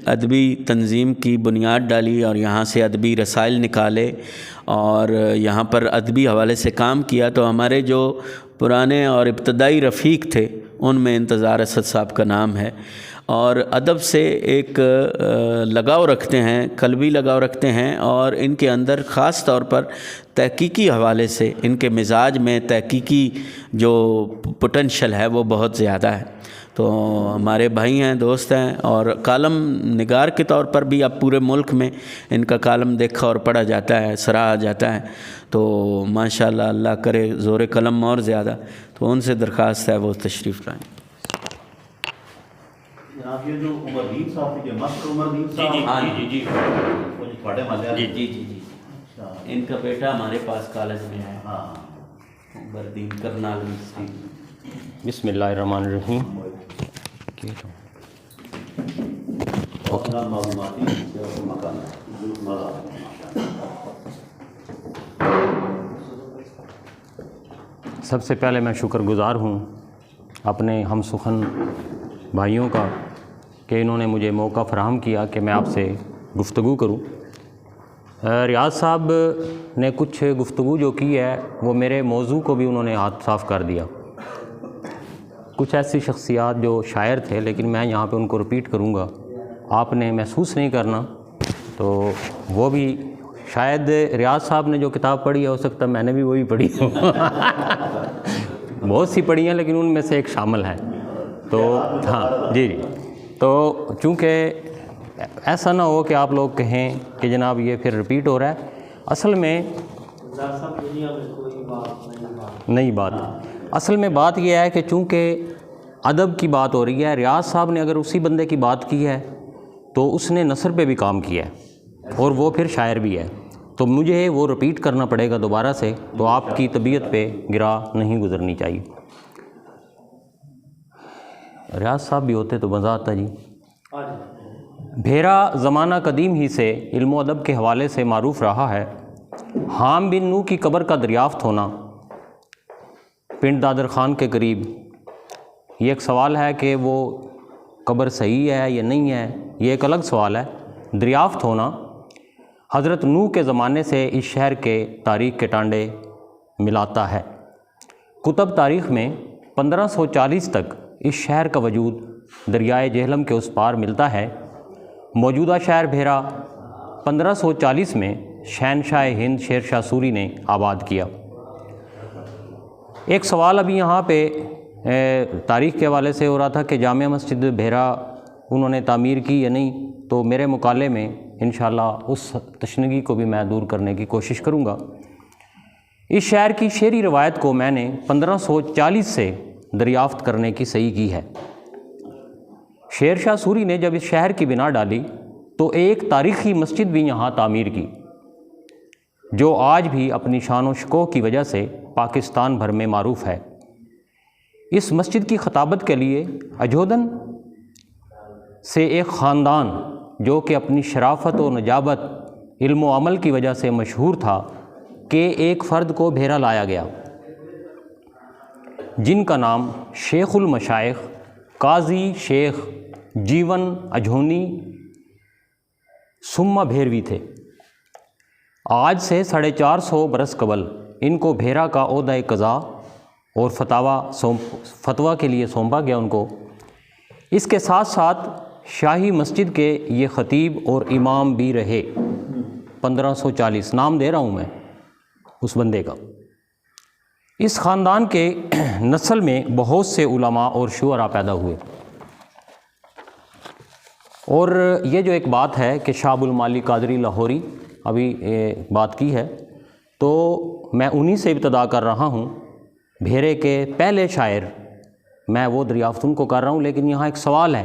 ادبی تنظیم کی بنیاد ڈالی اور یہاں سے ادبی رسائل نکالے اور یہاں پر ادبی حوالے سے کام کیا، تو ہمارے جو پرانے اور ابتدائی رفیق تھے ان میں انتظار اسد صاحب کا نام ہے، اور ادب سے ایک لگاؤ رکھتے ہیں، قلبی لگاؤ رکھتے ہیں، اور ان کے اندر خاص طور پر تحقیقی حوالے سے ان کے مزاج میں تحقیقی جو پوٹینشل ہے وہ بہت زیادہ ہے۔ تو ہمارے بھائی ہیں، دوست ہیں، اور کالم نگار کے طور پر بھی اب پورے ملک میں ان کا کالم دیکھا اور پڑھا جاتا ہے، سراہا جاتا ہے، تو ماشاءاللہ اللہ کرے زور قلم اور زیادہ۔ تو ان سے درخواست ہے وہ تشریف لائیں۔ جناب یہ جو عمردین صاحب تھے، مستر عمردین صاحب، جی وہ جو تھوڑے محلے جی جی جی جی اچھا، ان کا بیٹا ہمارے پاس کالج میں ہے، ہاں، عمردین کرنال میں۔ بسم اللہ الرحمن الرحیم۔ اپنا معلوماتی مکان سب سے پہلے میں شکر گزار ہوں اپنے ہم سخن بھائیوں کا کہ انہوں نے مجھے موقع فراہم کیا کہ میں آپ سے گفتگو کروں۔ ریاض صاحب نے کچھ گفتگو جو کی ہے وہ میرے موضوع کو بھی انہوں نے ہاتھ صاف کر دیا۔ کچھ ایسی شخصیات جو شاعر تھے، لیکن میں یہاں پہ ان کو رپیٹ کروں گا، آپ نے محسوس نہیں کرنا، تو وہ بھی شاید ریاض صاحب نے جو کتاب پڑھی ہے ہو سکتا ہے میں نے بھی وہی پڑھی ہوں بہت سی پڑھی ہیں لیکن ان میں سے ایک شامل ہے۔ تو ہاں جی، تو چونکہ ایسا نہ ہو کہ آپ لوگ کہیں کہ جناب یہ پھر رپیٹ ہو رہا ہے، اصل میں نئی بات، اصل میں بات یہ ہے کہ چونکہ ادب کی بات ہو رہی ہے، ریاض صاحب نے اگر اسی بندے کی بات کی ہے تو اس نے نثر پہ بھی کام کیا ہے اور وہ پھر شاعر بھی ہے، تو مجھے وہ رپیٹ کرنا پڑے گا دوبارہ سے، تو آپ کی طبیعت پہ گرا نہیں گزرنی چاہیے۔ ریاض صاحب بھی ہوتے تو مزہ آتا جی۔ بھیرا زمانہ قدیم ہی سے علم و ادب کے حوالے سے معروف رہا ہے۔ حام بن نو کی قبر کا دریافت ہونا پنڈ دادر خان کے قریب، یہ ایک سوال ہے کہ وہ قبر صحیح ہے یا نہیں ہے، یہ ایک الگ سوال ہے۔ دریافت ہونا حضرت نوح کے زمانے سے اس شہر کے تاریخ کے ٹانڈے ملاتا ہے۔ کتب تاریخ میں 1540 تک اس شہر کا وجود دریائے جہلم کے اس پار ملتا ہے۔ موجودہ شہر بھیرا 1540 میں شہنشاہ ہند شیر شاہ سوری نے آباد کیا۔ ایک سوال ابھی یہاں پہ تاریخ کے حوالے سے ہو رہا تھا کہ جامع مسجد بھیرا انہوں نے تعمیر کی یا نہیں، تو میرے مقالے میں انشاءاللہ اس تشنگی کو بھی میں دور کرنے کی کوشش کروں گا۔ اس شہر کی شعری روایت کو میں نے 1540 سے دریافت کرنے کی صحیح کی ہے۔ شیر شاہ سوری نے جب اس شہر کی بنا ڈالی تو ایک تاریخی مسجد بھی یہاں تعمیر کی، جو آج بھی اپنی شان و شکوہ کی وجہ سے پاکستان بھر میں معروف ہے۔ اس مسجد کی خطابت کے لیے اجودن سے ایک خاندان جو کہ اپنی شرافت و نجابت، علم و عمل کی وجہ سے مشہور تھا، کہ ایک فرد کو بھیرا لایا گیا جن کا نام شیخ المشائخ قاضی شیخ جیون اجھونی سما بھیروی تھے۔ آج سے 450 برس قبل ان کو بھیرا کا عہدہ قضاء اور فتویٰ کے لیے سونپا گیا ان کو۔ اس کے ساتھ ساتھ شاہی مسجد کے یہ خطیب اور امام بھی رہے۔ 1540 نام دے رہا ہوں میں اس بندے کا۔ اس خاندان کے نسل میں بہت سے علماء اور شعراء پیدا ہوئے، اور یہ جو ایک بات ہے کہ شاہ ابو المعالی قادری لاہوری ابھی بات کی ہے، تو میں انہی سے ابتدا کر رہا ہوں۔ بھیرے کے پہلے شاعر میں وہ دریافت ان کو کر رہا ہوں، لیکن یہاں ایک سوال ہے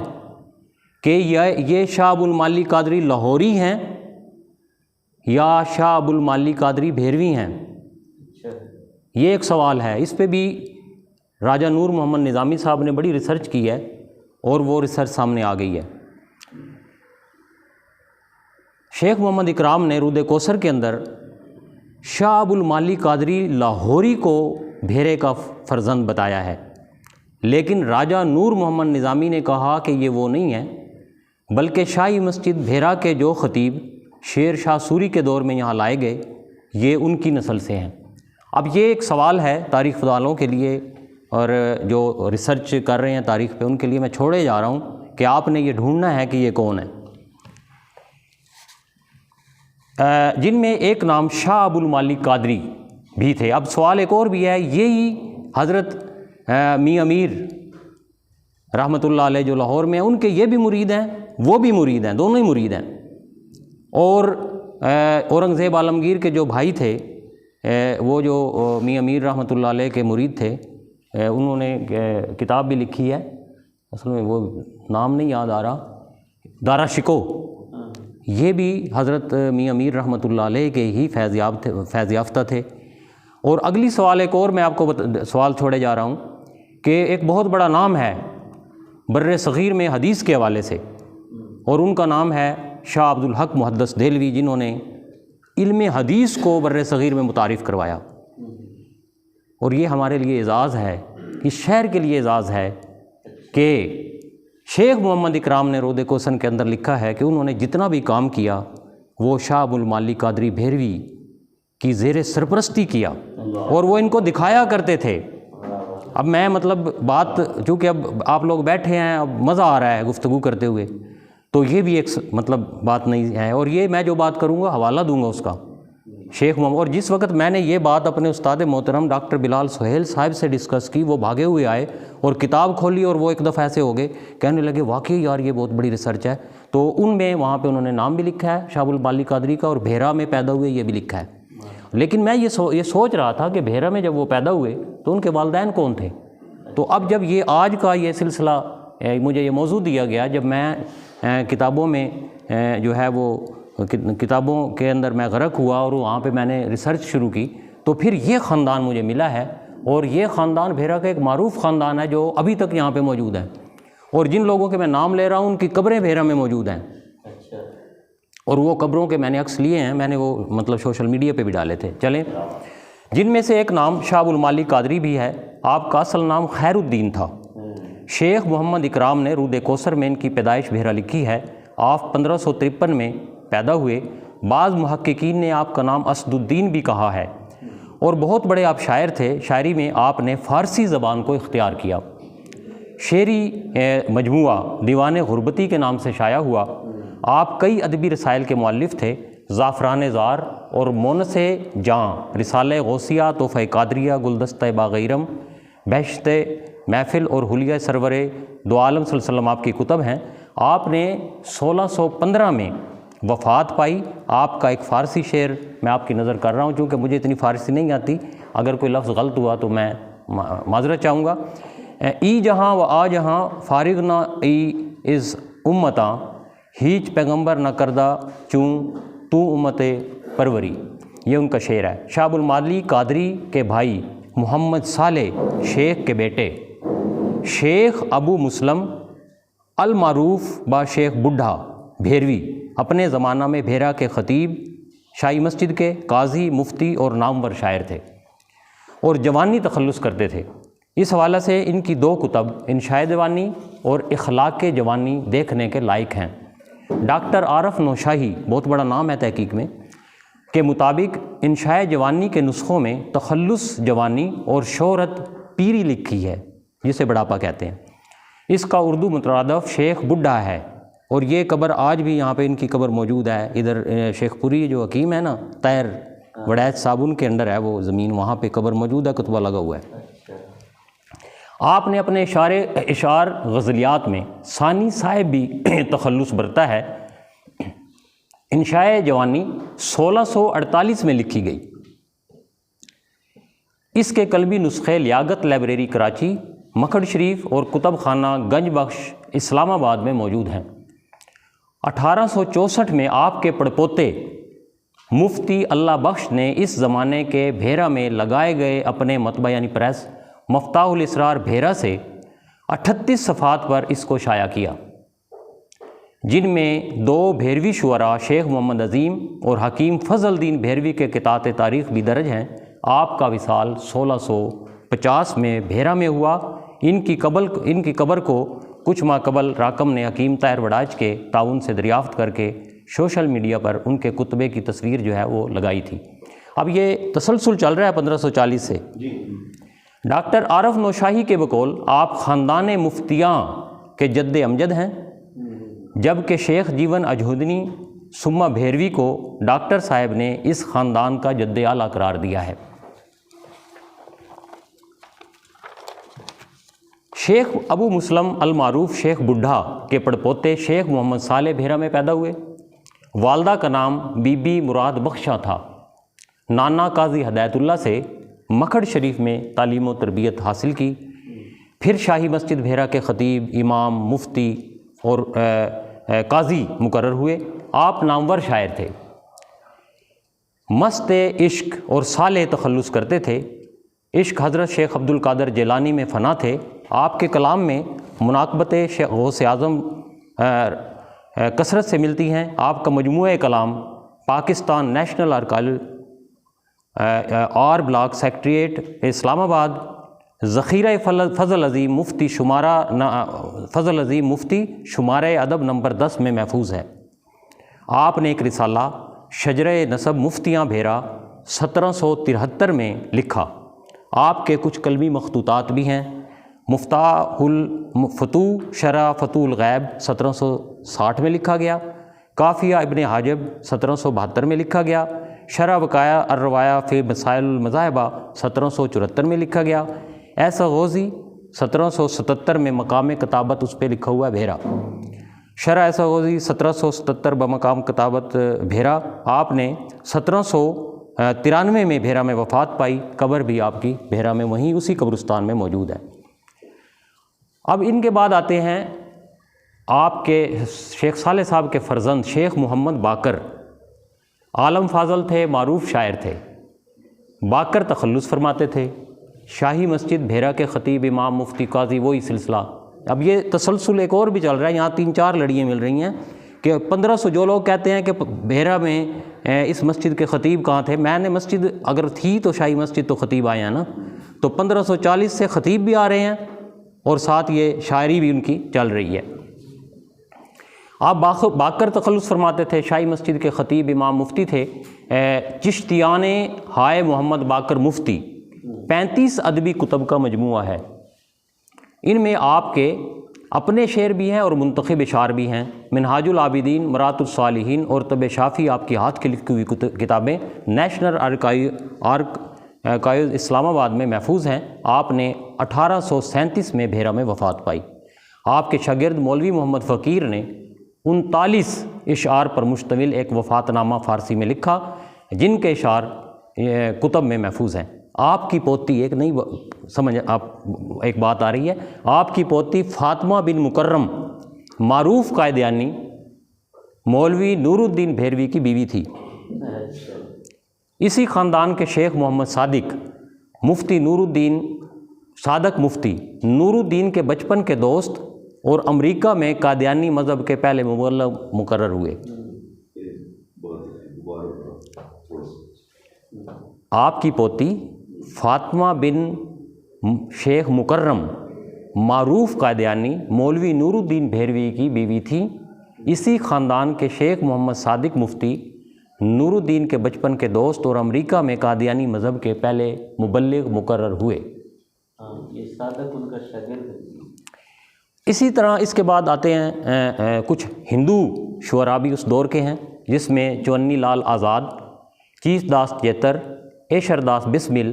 کہ یہ شاہ ابو المعالی قادری لاہوری ہیں یا شاہ ابو المعالی قادری بھیروی ہیں، یہ ایک سوال ہے۔ اس پہ بھی راجہ نور محمد نظامی صاحب نے بڑی ریسرچ کی ہے اور وہ ریسرچ سامنے آ گئی ہے۔ شیخ محمد اکرام نے رود کوثر کے اندر شاہ ابو المعالی قادری لاہوری کو بھیرے کا فرزند بتایا ہے، لیکن راجہ نور محمد نظامی نے کہا کہ یہ وہ نہیں ہے، بلکہ شاہی مسجد بھیرا کے جو خطیب شیر شاہ سوری کے دور میں یہاں لائے گئے یہ ان کی نسل سے ہیں۔ اب یہ ایک سوال ہے تاریخ دانوں کے لیے اور جو ریسرچ کر رہے ہیں تاریخ پہ ان کے لیے میں چھوڑے جا رہا ہوں کہ آپ نے یہ ڈھونڈنا ہے کہ یہ کون ہے، جن میں ایک نام شاہ ابو المالی قادری بھی تھے۔ اب سوال ایک اور بھی ہے، یہی حضرت میاں امیر رحمۃ اللہ علیہ جو لاہور میں ہیں ان کے یہ بھی مرید ہیں، وہ بھی مرید ہیں، دونوں ہی مرید ہیں۔ اور اورنگزیب عالمگیر کے جو بھائی تھے وہ جو میاں امیر رحمۃ اللہ علیہ کے مرید تھے، انہوں نے کتاب بھی لکھی ہے، اصل میں وہ نام نہیں یاد آ رہا، دارا شکو، یہ بھی حضرت میاں امیر رحمۃ اللہ علیہ کے ہی فیض یافتہ تھے۔ اور اگلی سوال ایک اور میں آپ کو سوال چھوڑے جا رہا ہوں کہ ایک بہت بڑا نام ہے بر صغیر میں حدیث کے حوالے سے، اور ان کا نام ہے شاہ عبد الحق محدث دہلوی، جنہوں نے علم حدیث کو بر صغیر میں متعارف کروایا۔ اور یہ ہمارے لیے اعزاز ہے، اس شہر کے لیے اعزاز ہے کہ شیخ محمد اکرام نے رود کوثر کے اندر لکھا ہے کہ انہوں نے جتنا بھی کام کیا وہ شاہ ابو المالی قادری بھیروی کی زیر سرپرستی کیا، اور وہ ان کو دکھایا کرتے تھے۔ اب میں بات چونکہ اب آپ لوگ بیٹھے ہیں، اب مزہ آ رہا ہے گفتگو کرتے ہوئے، تو یہ بھی ایک بات نہیں ہے، اور یہ میں جو بات کروں گا حوالہ دوں گا اس کا شیخ محمد۔ اور جس وقت میں نے یہ بات اپنے استاد محترم ڈاکٹر بلال سہیل صاحب سے ڈسکس کی، وہ بھاگے ہوئے آئے اور کتاب کھولی، اور وہ ایک دفعہ ایسے ہو گئے کہنے لگے واقعی یار یہ بہت بڑی ریسرچ ہے۔ تو ان میں وہاں پہ انہوں نے نام بھی لکھا ہے شاہ ابو المالی قادری کا، اور بھیرا میں پیدا ہوئے یہ بھی لکھا ہے۔ لیکن میں یہ سوچ رہا تھا کہ بھیرا میں جب وہ پیدا ہوئے تو ان کے والدین کون تھے؟ تو اب جب یہ آج کا یہ سلسلہ مجھے یہ موضوع دیا گیا، جب میں کتابوں میں جو ہے وہ کتابوں کے اندر میں غرق ہوا اور وہاں پہ میں نے ریسرچ شروع کی، تو پھر یہ خاندان مجھے ملا ہے، اور یہ خاندان بھیرا کا ایک معروف خاندان ہے جو ابھی تک یہاں پہ موجود ہے، اور جن لوگوں کے میں نام لے رہا ہوں ان کی قبریں بھیرا میں موجود ہیں، اور وہ قبروں کے میں نے عکس لیے ہیں، میں نے وہ سوشل میڈیا پہ بھی ڈالے تھے۔ چلیں، جن میں سے ایک نام شاہ ابو المالی قادری بھی ہے، آپ کا اصل نام خیر الدین تھا۔ شیخ محمد اکرام نے رود کوثر میں ان کی پیدائش بھیرا لکھی ہے۔ آپ 1553 میں پیدا ہوئے۔ بعض محققین نے آپ کا نام اسد الدین بھی کہا ہے، اور بہت بڑے آپ شاعر تھے۔ شاعری میں آپ نے فارسی زبان کو اختیار کیا۔ شعری مجموعہ دیوان غربتی کے نام سے شائع ہوا۔ آپ کئی ادبی رسائل کے مؤلف تھے۔ زعفران زار اور مونس جاں، رسالہ غوثیہ، تحفہ قادریہ، گلدستہ باغ-ای-رم، بہشت محفل اور حلیہ سرور دو عالم صلی اللہ علیہ وسلم آپ کی کتب ہیں۔ آپ نے 1615 میں وفات پائی۔ آپ کا ایک فارسی شعر میں آپ کی نظر کر رہا ہوں، چونکہ مجھے اتنی فارسی نہیں آتی، اگر کوئی لفظ غلط ہوا تو میں معذرت چاہوں گا۔ ای جہاں و آ جہاں فارغ نہ ای از امتاں، ہیچ پیغمبر نہ کردہ چوں تو امت پروری، یہ ان کا شعر ہے۔ شاہ ابو المالی قادری کے بھائی محمد صالح شیخ کے بیٹے شیخ ابو مسلم المعروف با شیخ بڈھا بھیروی اپنے زمانہ میں بھیرا کے خطیب، شاہی مسجد کے قاضی، مفتی اور نامور شاعر تھے، اور جوانی تخلص کرتے تھے۔ اس حوالے سے ان کی 2 کتب انشاء جوانی اور اخلاق جوانی دیکھنے کے لائق ہیں۔ ڈاکٹر عارف نوشاہی، بہت بڑا نام ہے تحقیق میں، کے مطابق انشاء جوانی کے نسخوں میں تخلص جوانی اور شہرت پیری لکھی ہے، جسے بڑھاپا کہتے ہیں۔ اس کا اردو مترادف شیخ بڈھا ہے، اور یہ قبر آج بھی یہاں پہ ان کی قبر موجود ہے۔ ادھر شیخ پوری جو حکیم ہے نا، تیر وڑیت صابن کے اندر ہے وہ زمین، وہاں پہ قبر موجود ہے، کتبہ لگا ہوا ہے۔ آپ نے اپنے اشعار غزلیات میں ثانی صاحب بھی تخلص برتا ہے۔ انشاء جوانی 1648 میں لکھی گئی۔ اس کے قلبی نسخے لیاقت لائبریری کراچی، مکھڈ شریف اور کتب خانہ گنج بخش اسلام آباد میں موجود ہیں۔ 1864 میں آپ کے پڑپوتے مفتی اللہ بخش نے اس زمانے کے بھیرا میں لگائے گئے اپنے مطبع یعنی پریس مفتاح الاسرار بھیرا سے 38 صفحات پر اس کو شائع کیا، جن میں 2 بھیروی شعراء شیخ محمد عظیم اور حکیم فضل الدین بھیروی کے قطعات تاریخ بھی درج ہیں۔ آپ کا وصال 1650 میں بھیرا میں ہوا۔ ان کی قبر کو کچھ ماہ قبل راکم نے حکیم طاہر وڈاج کے تعاون سے دریافت کر کے سوشل میڈیا پر ان کے کتبے کی تصویر جو ہے وہ لگائی تھی۔ اب یہ تسلسل چل رہا ہے 1540 سے۔ ڈاکٹر عارف نوشاہی کے بقول آپ خاندان مفتیاں کے جد امجد ہیں، جبکہ شیخ جیون اجہدنی سما بھیروی کو ڈاکٹر صاحب نے اس خاندان کا جد اعلیٰ قرار دیا ہے۔ شیخ ابو مسلم المعروف شیخ بڈھا کے پڑپوتے شیخ محمد صالح بھیرا میں پیدا ہوئے۔ والدہ کا نام بی بی مراد بخشا تھا۔ نانا قاضی ہدایت اللہ سے مکھڑ شریف میں تعلیم و تربیت حاصل کی، پھر شاہی مسجد بھیرا کے خطیب، امام، مفتی اور قاضی مقرر ہوئے۔ آپ نامور شاعر تھے، مست عشق اور صالح تخلص کرتے تھے۔ عشق حضرت شیخ عبد القادر جیلانی میں فنا تھے۔ آپ کے کلام میں مناقبت غوث اعظم کثرت سے ملتی ہیں۔ آپ کا مجموعہ کلام Pakistan national archive R block secretariat Islamabad, ذخیرہ فضل عظیم مفتی شمارہ ادب نمبر 10 میں محفوظ ہے۔ آپ نے ایک رسالہ شجرہ نسب مفتیاں بھیرا 1773 میں لکھا۔ آپ کے کچھ قلمی مخطوطات بھی ہیں۔ مفتاح الفتوح شرح فتوح الغیب 1760 میں لکھا گیا۔ کافیہ ابن حاجب 1772 میں لکھا گیا۔ شرح وقایہ الروایہ فی مسائل المذاہبہ 1774 میں لکھا گیا۔ ایسا غوزی 1777 میں مقام کتابت اس پہ لکھا ہوا ہے بھیرا۔ شرح ایسا غوزی 1777 بمقام کتابت بھیرا۔ آپ نے 1793 میں بھیرا میں وفات پائی۔ قبر بھی آپ کی بھیرا میں وہیں اسی قبرستان میں موجود ہے۔ اب ان کے بعد آتے ہیں آپ کے شیخ صالح صاحب کے فرزند شیخ محمد باقر۔ عالم فاضل تھے، معروف شاعر تھے۔ باقر تخلص فرماتے تھے۔ شاہی مسجد بھیرا کے خطیب، امام، مفتی، قاضی، وہی سلسلہ۔ اب یہ تسلسل ایک اور بھی چل رہا ہے، یہاں 3-4 لڑیاں مل رہی ہیں کہ 1500 جو لوگ کہتے ہیں کہ بھیرا میں اس مسجد کے خطیب کہاں تھے، میں نے مسجد اگر تھی تو شاہی مسجد تو خطیب آئے ہیں نا، تو 1540 سے خطیب بھی آ رہے ہیں اور ساتھ یہ شاعری بھی ان کی چل رہی ہے۔ آپ باقر تخلص فرماتے تھے، شاہی مسجد کے خطیب، امام، مفتی تھے۔ چشتیان ہائے محمد باقر مفتی 35 ادبی کتب کا مجموعہ ہے۔ ان میں آپ کے اپنے شعر بھی ہیں اور منتخب اشعار بھی ہیں۔ منہاج العابدین، مرات الصالحین اور طب شافی آپ کی ہاتھ کی لکھی ہوئی کتابیں نیشنل آرکائیو اسلام آباد میں محفوظ ہیں۔ آپ نے 1837 میں بھیرا میں وفات پائی۔ آپ کے شاگرد مولوی محمد فقیر نے 39 اشعار پر مشتمل ایک وفات نامہ فارسی میں لکھا، جن کے اشعار کتب میں محفوظ ہیں۔ آپ کی پوتی ایک بات آ رہی ہے، آپ کی پوتی فاطمہ بن مکرم معروف قائدیانی مولوی نور الدین بھیروی کی بیوی تھی۔ اسی خاندان کے شیخ محمد صادق مفتی نور الدین کے بچپن کے دوست اور امریکہ میں قادیانی مذہب کے پہلے مبلغ مقرر ہوئے۔ آپ کی پوتی فاطمہ بن شیخ مکرم معروف قادیانی مولوی نور الدین بھیروی کی بیوی تھی۔ اسی خاندان کے شیخ محمد صادق مفتی نور الدین کے بچپن کے دوست اور امریکہ میں قادیانی مذہب کے پہلے مبلغ مقرر ہوئے۔ یہ صادق ان کا شاگرد ہے۔ اسی طرح اس کے بعد آتے ہیں کچھ ہندو شعراء بھی اس دور کے ہیں، جس میں چونی لال آزاد، چیس داس چیتر، ایشر داس بسمل،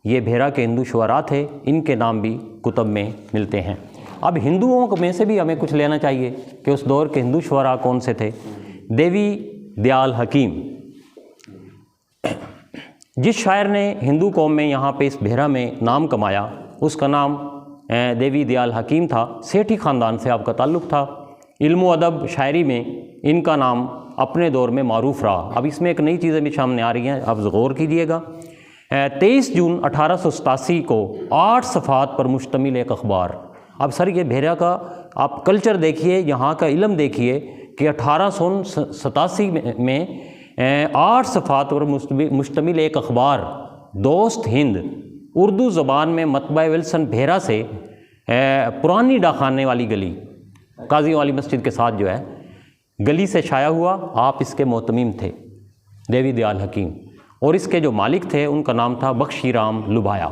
یہ بھیرا کے ہندو شعراء تھے۔ ان کے نام بھی کتب میں ملتے ہیں۔ اب ہندوؤں میں سے بھی ہمیں کچھ لینا چاہیے کہ اس دور کے ہندو شعراء کون سے تھے۔ دیوی دیال حکیم، جس شاعر نے ہندو قوم میں یہاں پہ اس بھیرا میں نام کمایا، اس کا نام دیوی دیال حکیم تھا۔ سیٹھی خاندان سے آپ کا تعلق تھا۔ علم و ادب شاعری میں ان کا نام اپنے دور میں معروف رہا۔ اب اس میں ایک نئی چیزیں بھی سامنے آ رہی ہیں، آپ غور کیجئے گا۔ 23 جون 1887 کو 8 صفحات پر مشتمل ایک اخبار۔ اب سر یہ بھیرا کا آپ کلچر دیکھیے، یہاں کا علم دیکھیے کہ 1887 میں 8 صفحات پر مشتمل ایک اخبار دوست ہند اردو زبان میں مطبع ولسن بھیرا سے پرانی ڈاکخانے والی گلی قاضی والی مسجد کے ساتھ جو ہے گلی سے شائع ہوا. آپ اس کے محتمم تھے دیوی دیال حکیم, اور اس کے جو مالک تھے ان کا نام تھا بخشی رام لبھایا.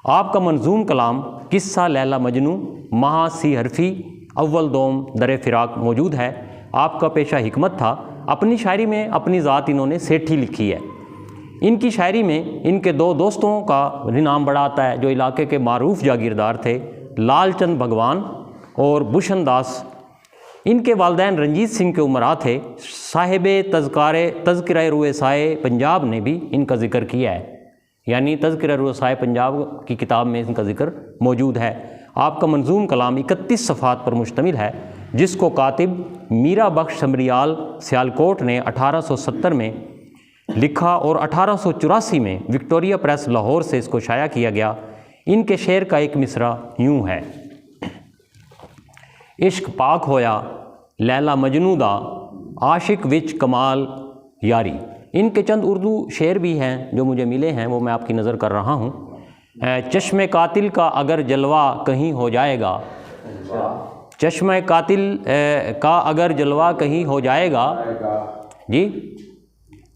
آپ کا منظوم کلام قصہ لیلا مجنوں مہا سی حرفی اول دوم در فراق موجود ہے. آپ کا پیشہ حکمت تھا. اپنی شاعری میں اپنی ذات انہوں نے سیٹھی لکھی ہے. ان کی شاعری میں ان کے دو دوستوں کا نام بڑا آتا ہے جو علاقے کے معروف جاگیردار تھے, لال چند بھگوان اور بھوشن داس. ان کے والدین رنجیت سنگھ کے امراء تھے. صاحب تذکرہ رؤسائے پنجاب نے بھی ان کا ذکر کیا ہے, یعنی تذکرہ رؤسائے پنجاب کی کتاب میں ان کا ذکر موجود ہے. آپ کا منظوم کلام 31 صفحات پر مشتمل ہے, جس کو کاتب میرا بخش سمریال سیالکوٹ نے 1870 میں لکھا اور 1884 میں وکٹوریہ پریس لاہور سے اس کو شائع کیا گیا. ان کے شعر کا ایک مصرع یوں ہے: عشق پاک ہویا لیلا مجنوں دا عاشق وچ کمال یاری. ان کے چند اردو شعر بھی ہیں جو مجھے ملے ہیں, وہ میں آپ کی نظر کر رہا ہوں. چشم قاتل کا اگر جلوہ کہیں ہو جائے گا, چشم قاتل کا اگر جلوہ کہیں ہو جائے گا, جی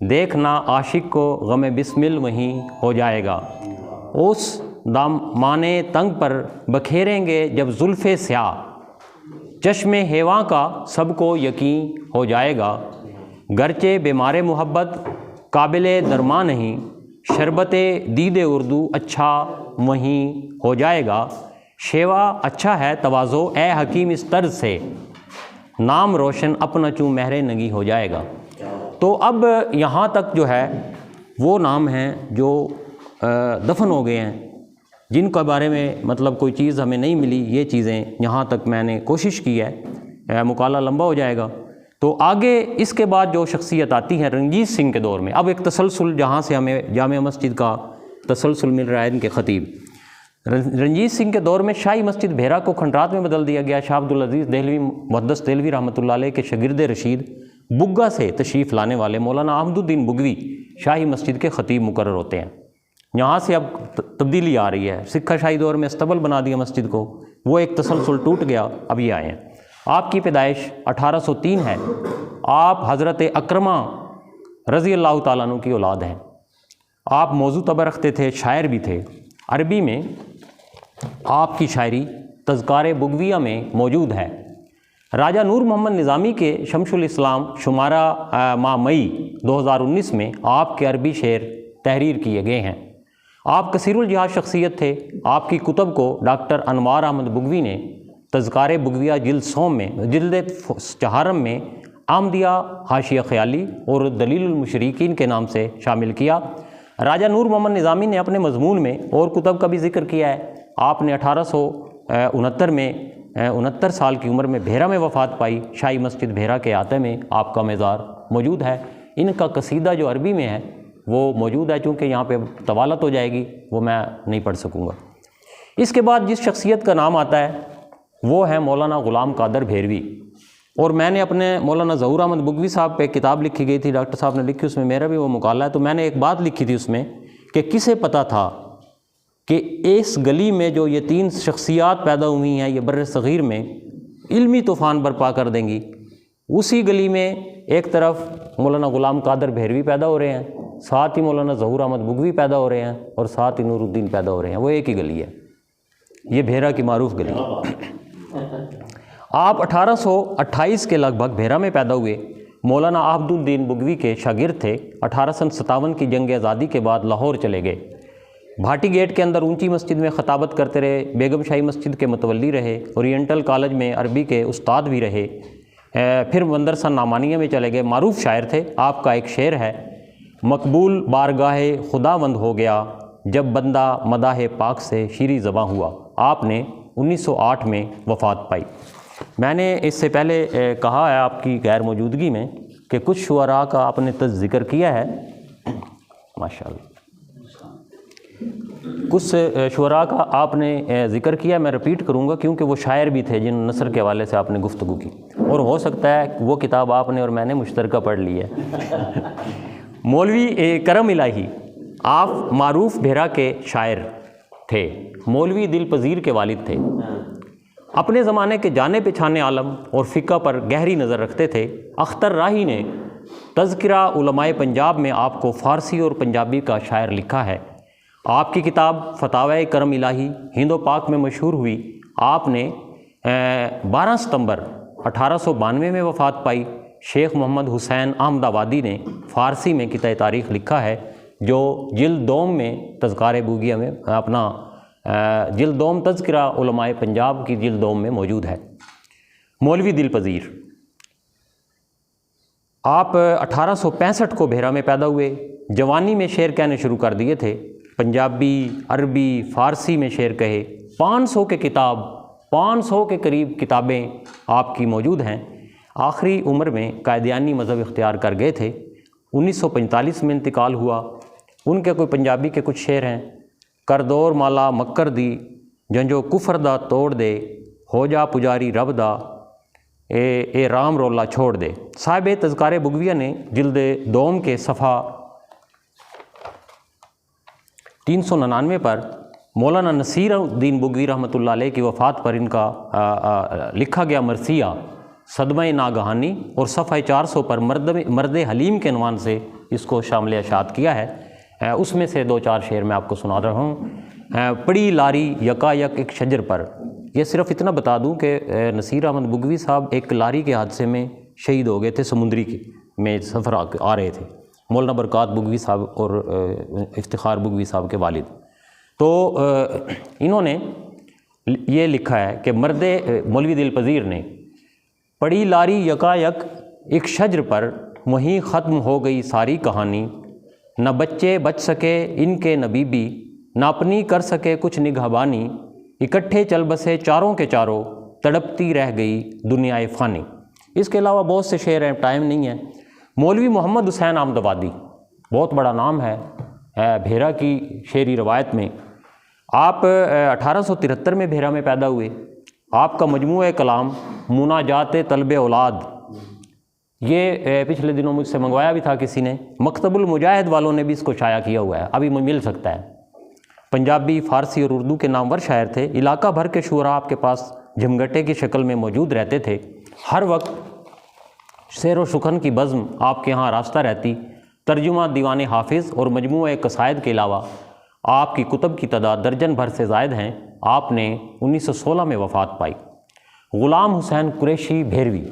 دیکھنا عاشق کو غم بسمل وہیں ہو جائے گا. اس دامانے تنگ پر بکھیریں گے جب زلف سیاہ, چشم ہیواں کا سب کو یقین ہو جائے گا. گرچہ بیمار محبت قابل درماں نہیں, شربت دید اردو اچھا وہیں ہو جائے گا. شیوا اچھا ہے تواضع اے حکیم اس طرز سے, نام روشن اپنا چوں مہر نگی ہو جائے گا. تو اب یہاں تک جو ہے وہ نام ہیں جو دفن ہو گئے ہیں, جن کے بارے میں مطلب کوئی چیز ہمیں نہیں ملی. یہ چیزیں یہاں تک میں نے کوشش کی ہے, مقالہ لمبا ہو جائے گا. تو آگے اس کے بعد جو شخصیت آتی ہے رنجیت سنگھ کے دور میں, اب ایک تسلسل جہاں سے ہمیں جامع مسجد کا تسلسل مل رہا ہے ان کے خطیب. رنجیت سنگھ کے دور میں شاہی مسجد بھیرا کو کھنڈرات میں بدل دیا گیا. شاہ عبدالعزیز دہلوی محدث دہلوی رحمۃ اللہ علیہ کے شاگرد رشید بگا سے تشریف لانے والے مولانا احمد الدین بگوی شاہی مسجد کے خطیب مقرر ہوتے ہیں. یہاں سے اب تبدیلی آ رہی ہے. سکھا شاہی دور میں استبل بنا دیا مسجد کو, وہ ایک تسلسل ٹوٹ گیا, اب یہ آئے ہیں. آپ کی پیدائش 1803 ہے. آپ حضرت اکرمہ رضی اللہ تعالیٰ عنہ کی اولاد ہیں. آپ موضوع طبع رکھتے تھے, شاعر بھی تھے. عربی میں آپ کی شاعری تذکار بگویہ میں موجود ہے. راجہ نور محمد نظامی کے شمس الاسلام شمارہ ماہ مئی 2019 میں آپ کے عربی شعر تحریر کیے گئے ہیں. آپ کثیر الجہاد شخصیت تھے. آپ کی کتب کو ڈاکٹر انوار احمد بگوی نے تذکار بگویہ جلد سوم میں جلد چہارم میں آمدیہ حاشیہ خیالی اور دلیل المشرقین کے نام سے شامل کیا. راجہ نور محمد نظامی نے اپنے مضمون میں اور کتب کا بھی ذکر کیا ہے. آپ نے 1869 میں 69 سال کی عمر میں بھیرا میں وفات پائی. شاہی مسجد بھیرا کے احاطے میں آپ کا مزار موجود ہے. ان کا قصیدہ جو عربی میں ہے وہ موجود ہے, چونکہ یہاں پہ طوالت ہو جائے گی, وہ میں نہیں پڑھ سکوں گا. اس کے بعد جس شخصیت کا نام آتا ہے وہ ہے مولانا غلام قادر بھیروی. اور میں نے اپنے مولانا ظہور احمد بگوی صاحب پہ کتاب لکھی گئی تھی, ڈاکٹر صاحب نے لکھی, اس میں میرا بھی وہ مقالہ ہے. تو میں نے ایک بات لکھی تھی اس میں کہ کسے پتہ تھا کہ اس گلی میں جو یہ 3 شخصیات پیدا ہوئی ہیں یہ بر صغیر میں علمی طوفان برپا کر دیں گی. اسی گلی میں ایک طرف مولانا غلام قادر بھیروی پیدا ہو رہے ہیں, ساتھ ہی مولانا ظہور احمد بگوی پیدا ہو رہے ہیں, اور ساتھ ہی نور الدین پیدا ہو رہے ہیں. وہ ایک ہی گلی ہے, یہ بھیرا کی معروف گلی. آپ 1828 کے لگ بھگ بھیرا میں پیدا ہوئے. مولانا عبد الدین بگوی کے شاگرد تھے. 1857 کی جنگ آزادی کے بعد لاہور چلے گئے. بھاٹی گیٹ کے اندر اونچی مسجد میں خطابت کرتے رہے. بیگم شاہی مسجد کے متولی رہے. اورینٹل کالج میں عربی کے استاد بھی رہے. پھر مدرسہ نعمانیہ میں چلے گئے. معروف شاعر تھے. آپ کا ایک شعر ہے: مقبول بارگاہ خداوند ہو گیا جب بندہ مداح پاک سے شیریں زباں ہوا. آپ نے 1908 میں وفات پائی. میں نے اس سے پہلے کہا ہے آپ کی غیر موجودگی میں کہ کچھ شعراء کا آپ نے ذکر کیا ہے. ماشاءاللہ کچھ شعراء کا آپ نے ذکر کیا. میں رپیٹ کروں گا کیونکہ وہ شاعر بھی تھے جن نثر کے حوالے سے آپ نے گفتگو کی, اور ہو سکتا ہے وہ کتاب آپ نے اور میں نے مشترکہ پڑھ لی ہے. مولوی کرم الہی, آپ معروف بھیرا کے شاعر تھے. مولوی دل پذیر کے والد تھے. اپنے زمانے کے جانے پہچانے عالم اور فقہ پر گہری نظر رکھتے تھے۔ اختر راہی نے تذکرہ علماء پنجاب میں آپ کو فارسی اور پنجابی کا شاعر لکھا ہے۔ آپ کی کتاب فتاوی کرم الہی ہند و پاک میں مشہور ہوئی۔ آپ نے 12 ستمبر 1892 میں وفات پائی۔ شیخ محمد حسین احمد آبادی نے فارسی میں کتاب تاریخ لکھا ہے، جو جلد دوم میں تذکارہ بوگیہ میں جلد دوم تذکرہ علماء پنجاب کی جلد دوم میں موجود ہے۔ مولوی دل پذیر، آپ 1865 کو بھیرا میں پیدا ہوئے۔ جوانی میں شعر کہنے شروع کر دیے تھے۔ پنجابی، عربی، فارسی میں شعر کہے۔ 500 کے قریب کتابیں آپ کی موجود ہیں۔ آخری عمر میں قادیانی مذہب اختیار کر گئے تھے۔ 1945 میں انتقال ہوا۔ ان کے کوئی پنجابی کے کچھ شعر ہیں: کردور مالا مکر دی، جنجو کفر دا توڑ دے، ہو جا پجاری رب دا، اے رام رولا چھوڑ دے۔ صاحب تذکارہ بوگیہ نے جلد دوم کے صفحہ 399 پر مولانا نصیر الدین بوگی رحمۃ اللہ علیہ کی وفات پر ان کا لکھا گیا مرثیہ صدمہ ناگہانی، اور صفحہ 400 پر مرد حلیم کے عنوان سے اس کو شامل اشاعت کیا ہے۔ اس میں سے 2-4 شعر میں آپ کو سنا رہا ہوں۔ پڑی لاری یکا یک ایک شجر پر۔ یہ صرف اتنا بتا دوں کہ نصیر احمد بوگوی صاحب ایک لاری کے حادثے میں شہید ہو گئے تھے، سمندری میں سفر آ رہے تھے، مولانا برکات بوگوی صاحب اور افتخار بوگوی صاحب کے والد۔ تو انہوں نے یہ لکھا ہے کہ مولوی دل پذیر نے پڑی لاری یکا یک ایک شجر پر، وہیں ختم ہو گئی ساری کہانی، نہ بچے بچ سکے ان کے نہ بی بی، نہ اپنی کر سکے کچھ نگہبانی، اکٹھے چل بسے چاروں کے چاروں، تڑپتی رہ گئی دنیائے فانی۔ اس کے علاوہ بہت سے شعر ہیں، ٹائم نہیں ہے۔ مولوی محمد حسین احمد آبادی بہت بڑا نام ہے بھیرا کی شعری روایت میں۔ آپ 1873 میں بھیرا میں پیدا ہوئے۔ آپ کا مجموعہ کلام مناجات طلب اولاد، یہ پچھلے دنوں مجھ سے منگوایا بھی تھا کسی نے، مکتب المجاہد والوں نے بھی اس کو شائع کیا ہوا ہے، ابھی مل سکتا ہے۔ پنجابی، فارسی اور اردو کے نامور شاعر تھے۔ علاقہ بھر کے شعراء آپ کے پاس جھمگٹے کی شکل میں موجود رہتے تھے۔ ہر وقت شعر و شکن کی بزم آپ کے ہاں راستہ رہتی۔ ترجمہ دیوان حافظ اور مجموعہ قصائد کے علاوہ آپ کی کتب کی تعداد درجن بھر سے زائد ہیں۔ آپ نے 1916 میں وفات پائی۔ غلام حسین قریشی بھیروی،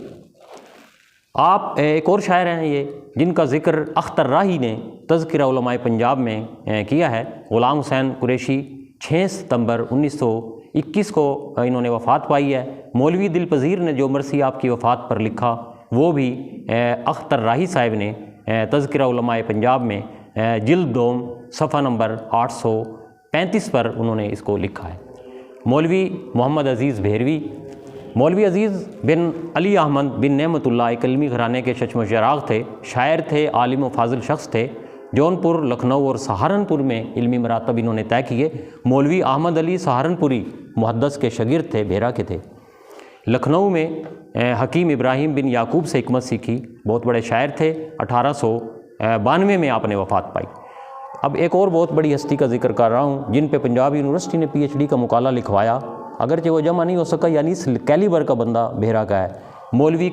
آپ ایک اور شاعر ہیں یہ، جن کا ذکر اختر راہی نے تذکرہ علماء پنجاب میں کیا ہے۔ غلام حسین قریشی 6 ستمبر 1921 کو انہوں نے وفات پائی ہے۔ مولوی دل پذیر نے جو مرثیہ آپ کی وفات پر لکھا، وہ بھی اختر راہی صاحب نے تذکرہ علماء پنجاب میں جلد دوم صفحہ نمبر 835 پر انہوں نے اس کو لکھا ہے۔ مولوی محمد عزیز بھیروی، مولوی عزیز بن علی احمد بن نعمت اللہ ایک علمی گھرانے کے چشم و چراغ تھے، شاعر تھے، عالم و فاضل شخص تھے۔ جونپور، لکھنؤ اور سہارنپور میں علمی مراتب انہوں نے طے کیے۔ مولوی احمد علی سہارنپوری محدث کے شاگرد تھے، بھیرا کے تھے۔ لکھنؤ میں حکیم ابراہیم بن یعقوب سے حکمت سیکھی، بہت بڑے شاعر تھے۔ 1892 میں آپ نے وفات پائی۔ اب ایک اور بہت بڑی ہستی کا ذکر کر رہا ہوں، جن پہ پنجاب یونیورسٹی نے PhD کا مقالہ لکھوایا، اگرچہ وہ جمع نہیں ہو سکا، یعنی اس کیلیبر کا بندہ بھیرا کا ہے۔ مولوی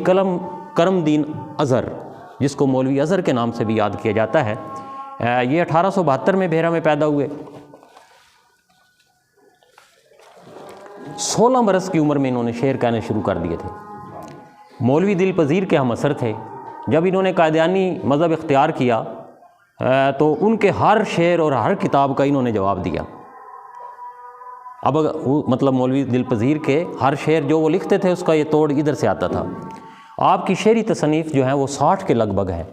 کرم دین اظہر، جس کو مولوی اظہر کے نام سے بھی یاد کیا جاتا ہے، یہ 1872 میں بھیرا میں پیدا ہوئے۔ 16 برس کی عمر میں انہوں نے شعر کہنے شروع کر دیے تھے۔ مولوی دل پذیر کے ہم اثر تھے۔ جب انہوں نے قادیانی مذہب اختیار کیا تو ان کے ہر شعر اور ہر کتاب کا انہوں نے جواب دیا۔ اب مطلب مولوی دل پذیر کے ہر شعر جو وہ لکھتے تھے، اس کا یہ توڑ ادھر سے آتا تھا۔ آپ کی شعری تصنیف جو ہیں وہ 60 کے لگ بھگ ہے۔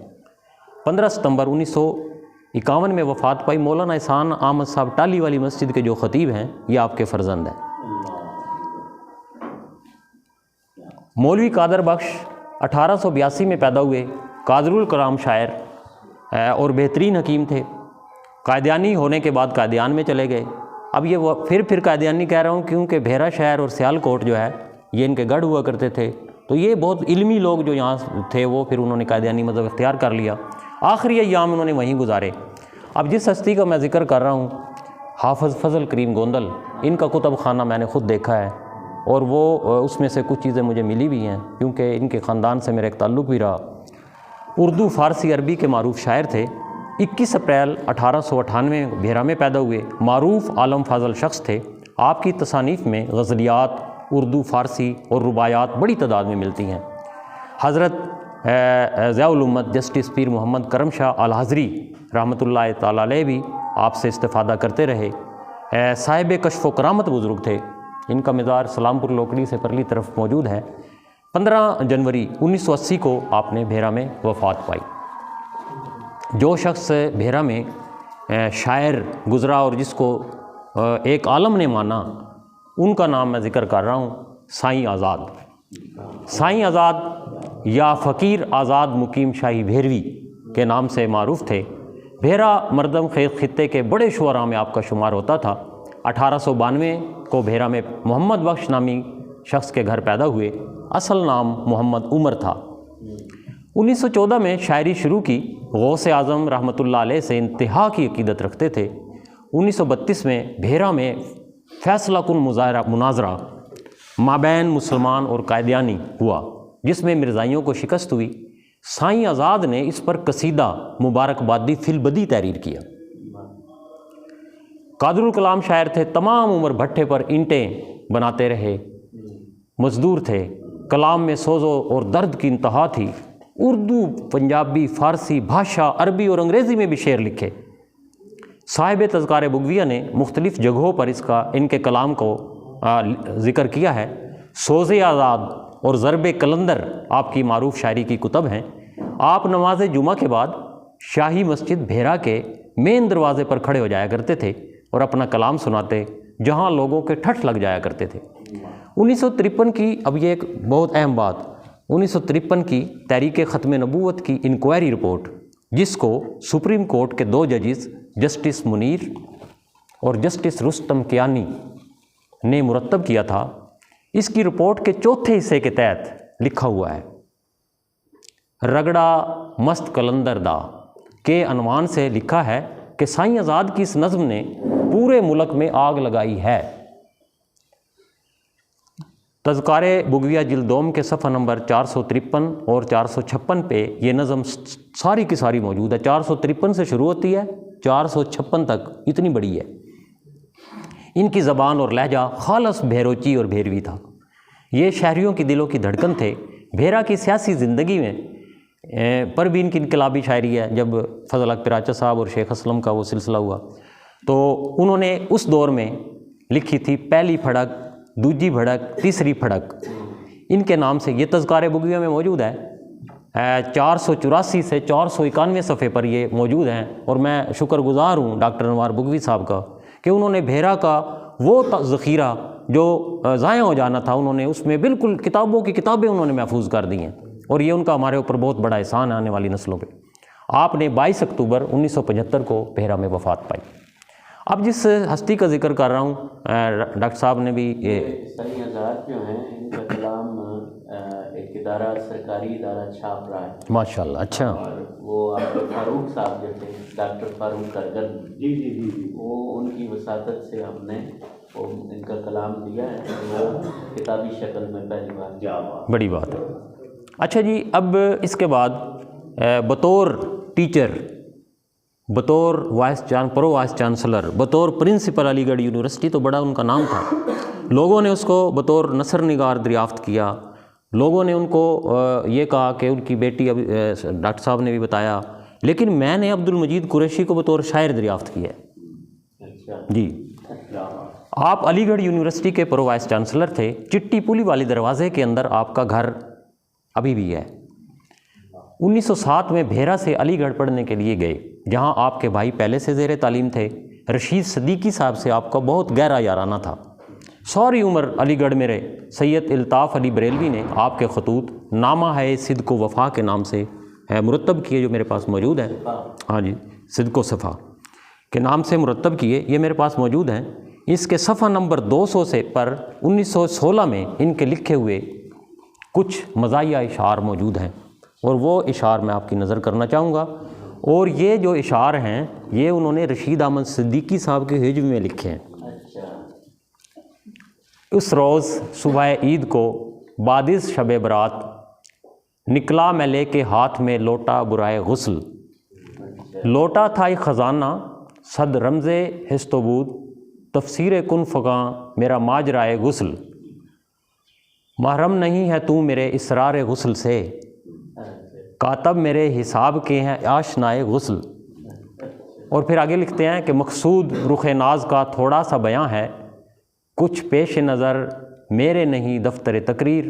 15 ستمبر 1951 میں وفات پائی۔ مولانا احسان احمد صاحب ٹالی والی مسجد کے جو خطیب ہیں، یہ آپ کے فرزند ہیں۔ مولوی قادر بخش 1882 میں پیدا ہوئے، قادر الکلام شاعر اور بہترین حکیم تھے۔ قادیانی ہونے کے بعد قادیان میں چلے گئے۔ اب یہ وہ پھر قادیانی کہہ رہا ہوں، کیونکہ بھیرا شہر اور سیالکوٹ جو ہے یہ ان کے گڑھ ہوا کرتے تھے، تو یہ بہت علمی لوگ جو یہاں تھے وہ پھر انہوں نے قادیانی مذہب اختیار کر لیا۔ آخری ایام انہوں نے وہیں گزارے۔ اب جس ہستی کا میں ذکر کر رہا ہوں، حافظ فضل کریم گوندل، ان کا کتب خانہ میں نے خود دیکھا ہے۔ اور وہ اس میں سے کچھ چیزیں مجھے ملی بھی ہیں کیونکہ ان کے خاندان سے میرا ایک تعلق بھی رہا۔ اردو، فارسی، عربی کے معروف شاعر تھے۔ 21 اپریل 1898 بھیرا میں پیدا ہوئے، معروف عالم فاضل شخص تھے۔ آپ کی تصانیف میں غزلیات، اردو، فارسی اور رباعیات بڑی تعداد میں ملتی ہیں۔ حضرت ضیاء الامت جسٹس پیر محمد کرم شاہ الحضری رحمۃ اللہ تعالیٰ علیہ بھی آپ سے استفادہ کرتے رہے۔ صاحب کشف و کرامت بزرگ تھے، ان کا مزار سلام پور لوکڑی سے پرلی طرف موجود ہے۔ 15 جنوری 1980 کو آپ نے بھیرا میں وفات پائی۔ جو شخص بھیرا میں شاعر گزرا اور جس کو ایک عالم نے مانا، ان کا نام میں ذکر کر رہا ہوں، سائیں آزاد۔ سائیں آزاد یا فقیر آزاد مقیم شاہی بھیروی کے نام سے معروف تھے۔ بھیرا مردم خیز خطے کے بڑے شعراء میں آپ کا شمار ہوتا تھا۔ 1892 کو بھیرا میں محمد بخش نامی شخص کے گھر پیدا ہوئے، اصل نام محمد عمر تھا۔ 1914 میں شاعری شروع کی۔ غوث اعظم رحمۃ اللہ علیہ سے انتہا کی عقیدت رکھتے تھے۔ 1932 میں بھیرا میں فیصلہ کن مناظرہ مابین مسلمان اور قائدیانی ہوا، جس میں مرزائیوں کو شکست ہوئی۔ سائیں آزاد نے اس پر قصیدہ مبارکبادی فی البدی تحریر کیا۔ قادر الکلام شاعر تھے، تمام عمر بھٹے پر اینٹیں بناتے رہے، مزدور تھے، کلام میں سوز اور درد کی انتہا تھی۔ اردو، پنجابی، فارسی، بھاشا، عربی اور انگریزی میں بھی شعر لکھے۔ صاحب تذکارِ بغویہ نے مختلف جگہوں پر ان کے کلام کو ذکر کیا ہے۔ سوز آزاد اور ضرب قلندر آپ کی معروف شاعری کی کتب ہیں۔ آپ نماز جمعہ کے بعد شاہی مسجد بھیرا کے مین دروازے پر کھڑے ہو جایا کرتے تھے اور اپنا کلام سناتے، جہاں لوگوں کے ٹھٹھ لگ جایا کرتے تھے۔ 1953 کی، اب یہ ایک بہت اہم بات، 1953 کی تحریک ختم نبوت کی انکوائری رپورٹ، جس کو سپریم کورٹ کے 2 ججز جسٹس منیر اور جسٹس رستم کیانی نے مرتب کیا تھا، اس کی رپورٹ کے 4تھے حصے کے تحت لکھا ہوا ہے، رگڑا مست قلندر دا کے عنوان سے لکھا ہے کہ سائیں آزاد کی اس نظم نے پورے ملک میں آگ لگائی ہے۔ تذکارِ بغویہ جلد 2 کے صفحہ نمبر 453 اور 456 پہ یہ نظم ساری کی ساری موجود ہے۔ 453 سے شروع ہوتی ہے، 456 تک، اتنی بڑی ہے۔ ان کی زبان اور لہجہ خالص بھیروچی اور بھیروی تھا۔ یہ شہریوں کی دلوں کی دھڑکن تھے۔ بھیرا کی سیاسی زندگی میں پر بھی ان کی انقلابی شاعری ہے۔ جب فضل حق پراچا صاحب اور شیخ اسلم کا وہ سلسلہ ہوا تو انہوں نے اس دور میں لکھی تھی پہلی پھڑک، دوجی بھڑک، تیسری پھڑک، ان کے نام سے یہ تذکارِ بغویہ میں موجود ہے۔ 484 سے 491 صفحے پر یہ موجود ہیں، اور میں شکر گزار ہوں ڈاکٹر انوار بغوی صاحب کا کہ انہوں نے بھیرا کا وہ ذخیرہ جو ضائع ہو جانا تھا، انہوں نے اس میں بالکل کتابوں کی کتابیں انہوں نے محفوظ کر دی ہیں، اور یہ ان کا ہمارے اوپر بہت بڑا احسان ہے آنے والی نسلوں پہ۔ آپ نے 22 اکتوبر 1975 کو بھیرا میں وفات پائی۔ اب جس ہستی کا ذکر کر رہا ہوں، ڈاکٹر صاحب نے بھی سائیں آزاد جو ہیں، ان کا کلام ایک ادارہ، سرکاری ادارہ چھاپ رہا ہے ماشاءاللہ۔ اچھا، اور وہ آپ کے فاروق صاحب جو تھے، ڈاکٹر فاروق کرگر، جی جی جی جی، وہ ان کی وساطت سے ہم نے ان کا کلام دیا ہے، وہ کتابی شکل میں پہلی بار۔ کیا بات، بڑی بات ہے۔ اچھا جی، اب اس کے بعد بطور ٹیچر، بطور پرو وائس چانسلر، بطور پرنسپل علی گڑھ یونیورسٹی، تو بڑا ان کا نام تھا۔ لوگوں نے اس کو بطور نثر نگار دریافت کیا۔ لوگوں نے ان کو یہ کہا کہ ان کی بیٹی، ڈاکٹر صاحب نے بھی بتایا، لیکن میں نے عبد المجید قریشی کو بطور شاعر دریافت کیا ہے۔ جی، آپ علی گڑھ یونیورسٹی کے پرو وائس چانسلر تھے۔ چٹی پولی والی دروازے کے اندر آپ کا گھر ابھی بھی ہے۔ 1907 میں بھیرا سے علی گڑھ پڑھنے کے لیے گئے، جہاں آپ کے بھائی پہلے سے زیر تعلیم تھے۔ رشید صدیقی صاحب سے آپ کا بہت گہرا یارانہ تھا۔ ساری عمر علی گڑھ میں رہے۔ سید الطاف علی بریلوی نے آپ کے خطوط نامہ ہے صدق و وفا کے نام سے مرتب کیے، جو میرے پاس موجود ہے۔ ہاں جی، صدق و صفا کے نام سے مرتب کیے، یہ میرے پاس موجود ہیں۔ اس کے صفحہ نمبر 200 سے پر 1916 میں ان کے لکھے ہوئے کچھ مزاحیہ اشعار موجود ہیں، اور وہ اشعار میں آپ کی نظر کرنا چاہوں گا۔ اور یہ جو اشعار ہیں، یہ انہوں نے رشید احمد صدیقی صاحب کے حجب میں لکھے ہیں۔ اس روز صبح عید کو بادس شب برات نکلا میں لے کے ہاتھ میں لوٹا برائے غسل، لوٹا تھا ایک خزانہ صد رمز حست و بود، تفسیر کن فغاں میرا ماجرائے غسل، محرم نہیں ہے تو میرے اسرار غسل سے، کاتب میرے حساب کے ہیں آشنائے غسل۔ اور پھر آگے لکھتے ہیں کہ مقصود رخ ناز کا تھوڑا سا بیاں ہے، کچھ پیش نظر میرے نہیں دفتر تقریر،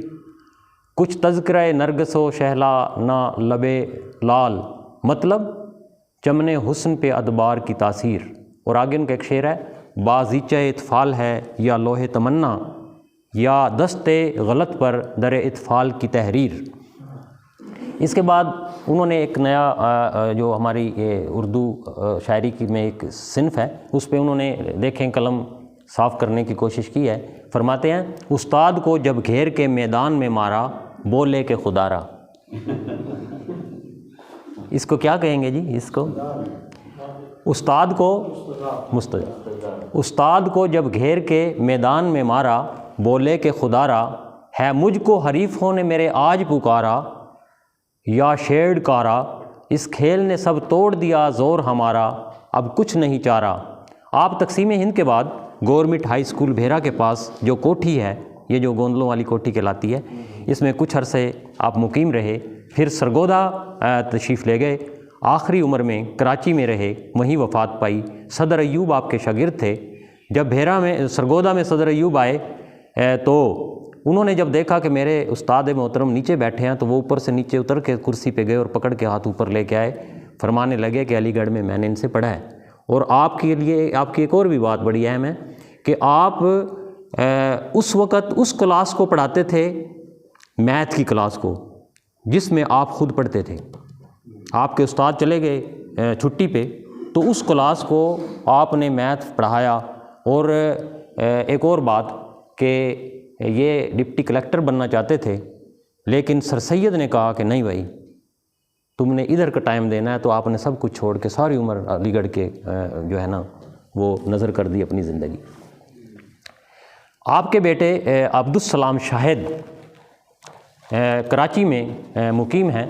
کچھ تذکرہ نرگس و شہلا نہ لبے لال، مطلب چمن حسن پہ ادبار کی تاثیر۔ اور آگے ان کا ایک شعر ہے، بازیچہ اطفال ہے یا لوح تمنا، یا دست غلط پر در اطفال کی تحریر۔ اس کے بعد انہوں نے ایک نیا جو ہماری اردو شاعری کی میں ایک صنف ہے، اس پہ انہوں نے دیکھیں قلم صاف کرنے کی کوشش کی ہے۔ فرماتے ہیں، استاد کو جب گھیر کے میدان میں مارا، بولے کہ خدا را۔ اس کو کیا کہیں گے جی؟ اس کو استاد کو جب گھیر کے میدان میں مارا، بولے کہ خدا را، ہے مجھ کو حریفوں نے میرے آج پکارا، یا شیڈ کارا، اس کھیل نے سب توڑ دیا زور ہمارا، اب کچھ نہیں چارہ۔ آپ تقسیم ہند کے بعد گورنمنٹ ہائی اسکول بھیرا کے پاس جو کوٹھی ہے، یہ جو گوندلوں والی کوٹھی کہلاتی ہے، اس میں کچھ عرصے آپ مقیم رہے، پھر سرگودا تشریف لے گئے، آخری عمر میں کراچی میں رہے، وہیں وفات پائی۔ صدر ایوب آپ کے شاگرد تھے۔ جب بھیرا میں سرگودا میں صدر ایوب آئے تو انہوں نے جب دیکھا کہ میرے استاد محترم نیچے بیٹھے ہیں، تو وہ اوپر سے نیچے اتر کے کرسی پہ گئے اور پکڑ کے ہاتھ اوپر لے کے آئے، فرمانے لگے کہ علی گڑھ میں نے ان سے پڑھا ہے۔ اور آپ کے لیے آپ کی ایک اور بھی بات بڑی اہم ہے کہ آپ اس وقت اس کلاس کو پڑھاتے تھے، میتھ کی کلاس کو، جس میں آپ خود پڑھتے تھے۔ آپ کے استاد چلے گئے چھٹی پہ، تو اس کلاس کو آپ نے میتھ پڑھایا۔ اور ایک اور بات کہ یہ ڈپٹی کلیکٹر بننا چاہتے تھے، لیکن سر سید نے کہا کہ نہیں بھائی، تم نے ادھر کا ٹائم دینا ہے، تو آپ نے سب کچھ چھوڑ کے ساری عمر علی گڑھ کے جو ہے نا وہ نظر کر دی اپنی زندگی۔ آپ کے بیٹے عبدالسلام شاہد کراچی میں مقیم ہیں۔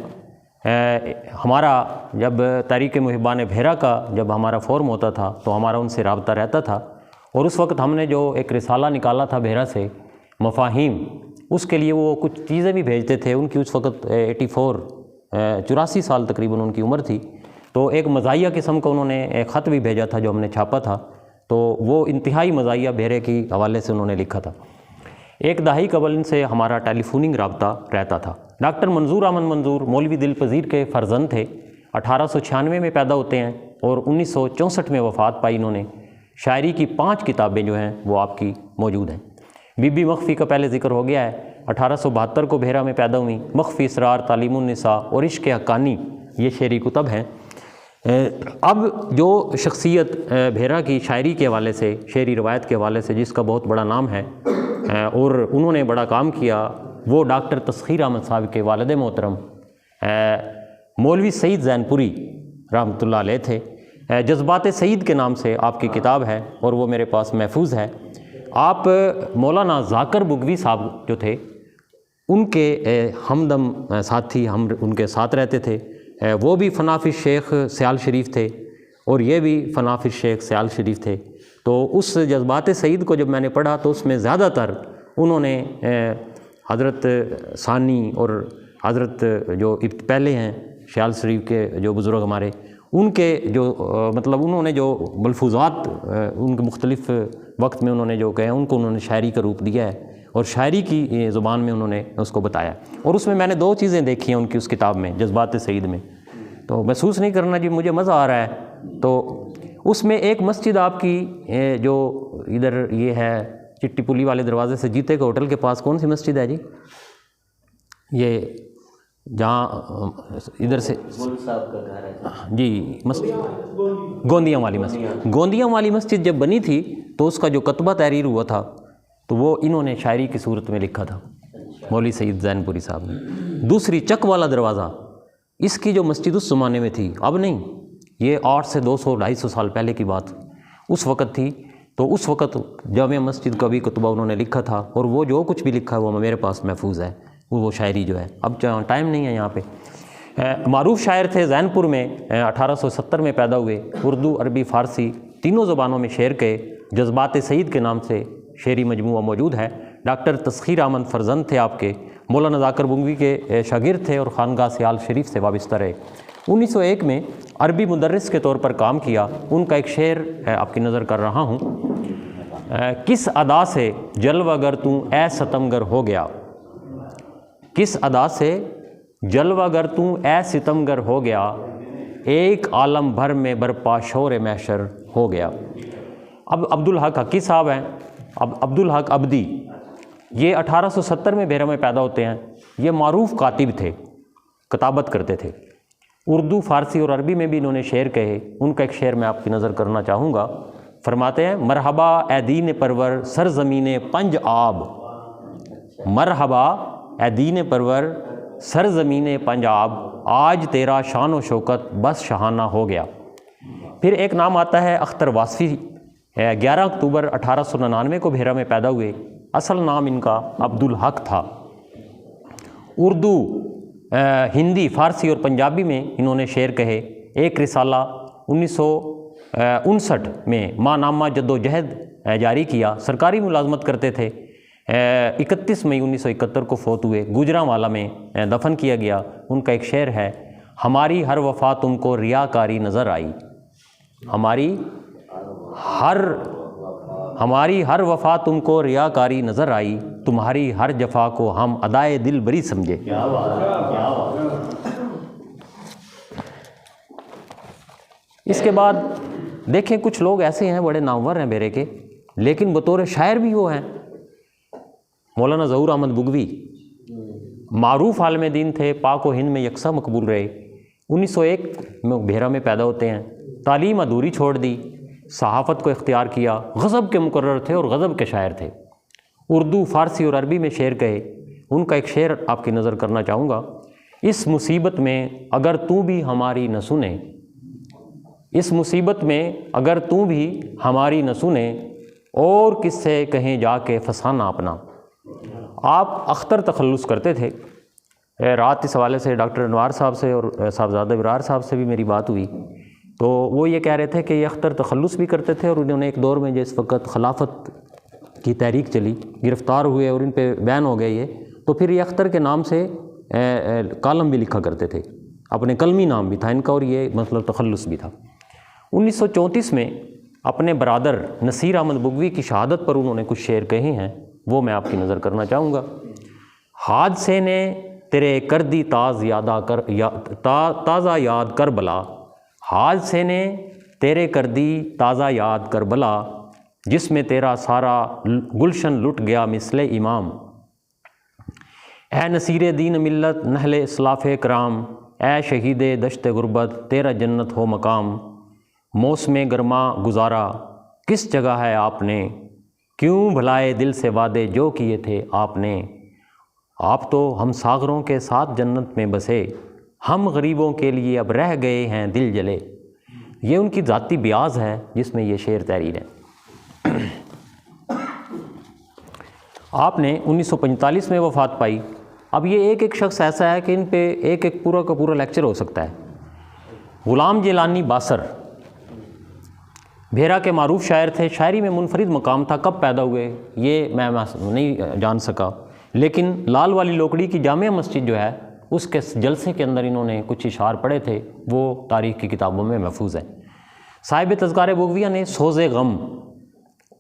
ہمارا جب تحریک محبان بھیرا کا جب ہمارا فورم ہوتا تھا تو ہمارا ان سے رابطہ رہتا تھا، اور اس وقت ہم نے جو ایک رسالہ نکالا تھا بھیرا سے، مفاہیم، اس کے لیے وہ کچھ چیزیں بھی بھیجتے تھے۔ ان کی اس وقت 84 سال تقریباً ان کی عمر تھی، تو ایک مزاحیہ قسم کا انہوں نے ایک خط بھی بھیجا تھا جو ہم نے چھاپا تھا، تو وہ انتہائی مزاحیہ بھیرے کی حوالے سے انہوں نے لکھا تھا۔ ایک دہائی قبل ان سے ہمارا ٹیلی فوننگ رابطہ رہتا تھا۔ ڈاکٹر منظور احمد منظور مولوی دل پذیر کے فرزند تھے، 1896 میں پیدا ہوتے ہیں اور 1964 میں وفات پائی انہوں نے۔ شاعری کی 5 کتابیں جو ہیں وہ آپ کی موجود ہیں۔ بی بی مخفی کا پہلے ذکر ہو گیا ہے، 1872 کو بھیرا میں پیدا ہوئی۔ مخفی اسرار، تعلیم النساء اور عشق حقانی یہ شعری کتب ہیں۔ اب جو شخصیت بھیرا کی شاعری کے حوالے سے، شعری روایت کے حوالے سے جس کا بہت بڑا نام ہے اور انہوں نے بڑا کام کیا، وہ ڈاکٹر تسخیر احمد صاحب کے والد محترم مولوی سعید زین پوری رحمۃ اللہ علیہ تھے۔ جذبات سعید کے نام سے آپ کی کتاب ہے اور وہ میرے پاس محفوظ ہے۔ آپ مولانا ذاکر بگوی صاحب جو تھے، ان کے ہمدم ساتھی، ہم ان کے ساتھ رہتے تھے۔ وہ بھی فناف الشیخ سیال شریف تھے اور یہ بھی فناف الشیخ سیال شریف تھے۔ تو اس جذبات سعید کو جب میں نے پڑھا تو اس میں زیادہ تر انہوں نے حضرت ثانی اور حضرت جو پہلے ہیں سیال شریف کے جو بزرگ ہمارے، ان کے جو مطلب انہوں نے جو ملفوظات ان کے مختلف وقت میں انہوں نے جو کہے، ان کو انہوں نے شاعری کا روپ دیا ہے اور شاعری کی زبان میں انہوں نے اس کو بتایا۔ اور اس میں نے 2 چیزیں دیکھی ہیں ان کی اس کتاب میں، جذبات سعید میں، تو محسوس نہیں کرنا جی مجھے مزہ آ رہا ہے۔ تو اس میں ایک مسجد آپ کی جو ادھر یہ ہے چٹی پلی والے دروازے سے جیتے کے ہوٹل کے پاس، کون سی مسجد ہے جی؟ یہ جہاں ادھر سے صاحب کا گھر ہے جی، مسجد گوندیاں والی مسجد۔ گوندیاں والی مسجد جب بنی تھی تو اس کا جو کتبہ تحریر ہوا تھا تو وہ انہوں نے شاعری کی صورت میں لکھا تھا، مولوی سعید زین پوری صاحب نے۔ دوسری چک والا دروازہ، اس کی جو مسجد اس زمانے میں تھی، اب نہیں، یہ 800 سے 200 250 سال پہلے کی بات اس وقت تھی، تو اس وقت جامع مسجد کا بھی کتبہ انہوں نے لکھا تھا، اور وہ جو کچھ بھی لکھا ہے وہ میرے پاس محفوظ ہے، وہ شاعری جو ہے، اب ٹائم نہیں ہے یہاں پہ۔ معروف شاعر تھے، زین پور میں 1870 میں پیدا ہوئے، اردو، عربی، فارسی تینوں زبانوں میں شعر کے جذبات سعید کے نام سے شعری مجموعہ موجود ہے۔ ڈاکٹر تسخیر احمد فرزند تھے آپ کے، مولانا ذاکر بنگوی کے شاگرد تھے اور خانقاہ سیال شریف سے وابستہ رہے۔ 1901 میں عربی مدرس کے طور پر کام کیا۔ ان کا ایک شعر آپ کی نظر کر رہا ہوں۔ کس ادا سے جلوہ گر تو اے ستمگر ہو گیا، کس ادا سے جلوہ گر تو اے ستمگر ہو گیا، ایک عالم بھر میں برپا شور محشر ہو گیا۔ اب عبدالحق حقی صاحب ہیں، عبدالحق عبدی، یہ 1870 میں بیرہ میں پیدا ہوتے ہیں۔ یہ معروف کاتب تھے، کتابت کرتے تھے، اردو، فارسی اور عربی میں بھی انہوں نے شعر کہے۔ ان کا ایک شعر میں آپ کی نظر کرنا چاہوں گا۔ فرماتے ہیں، مرحبا اے دین پرور سرزمین پنج آب، مرحبا اے دین پرور سرزمین پنج آب، آج تیرا شان و شوکت بس شہانہ ہو گیا۔ پھر ایک نام آتا ہے اختر واسفی، 11 اکتوبر 1899 کو بھیرہ میں پیدا ہوئے۔ اصل نام ان کا عبدالحق تھا۔ اردو، ہندی، فارسی اور پنجابی میں انہوں نے شعر کہے۔ ایک رسالہ 1959 میں ماہ نامہ جد و جہد جاری کیا۔ سرکاری ملازمت کرتے تھے۔ 31 مئی 1971 کو فوت ہوئے، گوجرانوالا میں دفن کیا گیا۔ ان کا ایک شعر ہے، ہماری ہر وفا تم کو ریاکاری نظر آئی، ہماری ہر وفا تم کو ریاکاری نظر آئی، تمہاری ہر جفا کو ہم ادائے دل بری سمجھے۔ کیا بات ہے، کیا بات ہے۔ اس کے بعد دیکھیں کچھ لوگ ایسے ہیں بڑے نامور ہیں بیرے کے، لیکن بطور شاعر بھی وہ ہیں۔ مولانا ظہور احمد بگوی معروف عالم دین تھے، پاک و ہند میں یکساں مقبول رہے۔ 1901 میں بھیرہ میں پیدا ہوتے ہیں۔ تعلیم ادھوری چھوڑ دی، صحافت کو اختیار کیا۔ غضب کے مقرر تھے اور غضب کے شاعر تھے۔ اردو، فارسی اور عربی میں شعر کہے۔ ان کا ایک شعر آپ کی نظر کرنا چاہوں گا۔ اس مصیبت میں اگر تو بھی ہماری نہ سنے، اس مصیبت میں اگر تو بھی ہماری نہ سنے، اور کس سے کہیں جا کے فسانہ اپنا۔ آپ اختر تخلص کرتے تھے۔ رات اس حوالے سے ڈاکٹر انوار صاحب سے اور صاحبزادہ ابرار صاحب سے بھی میری بات ہوئی، تو وہ یہ کہہ رہے تھے کہ یہ اختر تخلص بھی کرتے تھے، اور انہوں نے ایک دور میں جس وقت خلافت کی تحریک چلی، گرفتار ہوئے اور ان پہ بین ہو گئے یہ، تو پھر یہ اختر کے نام سے کالم بھی لکھا کرتے تھے، اپنے قلمی نام بھی تھا ان کا، اور یہ مطلب تخلص بھی تھا۔ 1934 میں اپنے برادر نصیر احمد بگوی کی شہادت پر انہوں نے کچھ شعر کہے ہیں، وہ میں آپ کی نظر کرنا چاہوں گا۔ حادثے نے تیرے کر دی تازہ یاد کربلا، حادثے نے تیرے کر دی تازہ یاد کربلا، جس میں تیرا سارا گلشن لٹ گیا مثل امام۔ اے نصیر دین ملت نہل اسلاف کرام، اے شہید دشت غربت تیرا جنت ہو مقام۔ موسم گرما گزارا کس جگہ ہے آپ نے، کیوں بھلائے دل سے وعدے جو کیے تھے آپ نے۔ آپ تو ہم ساغروں کے ساتھ جنت میں بسے، ہم غریبوں کے لیے اب رہ گئے ہیں دل جلے۔ یہ ان کی ذاتی بیاض ہے جس میں یہ شعر تحریر ہے۔ آپ نے 1945 میں وفات پائی۔ اب یہ ایک ایک شخص ایسا ہے کہ ان پہ ایک ایک پورا کا پورا لیکچر ہو سکتا ہے۔ غلام جیلانی باسر بھیرہ کے معروف شاعر تھے، شاعری میں منفرد مقام تھا۔ کب پیدا ہوئے یہ میں نہیں جان سکا، لیکن لال والی لوکڑی کی جامع مسجد جو ہے اس کے جلسے کے اندر انہوں نے کچھ اشعار پڑھے تھے، وہ تاریخ کی کتابوں میں محفوظ ہیں۔ صاحب تذکارہ بوگویہ نے سوز غم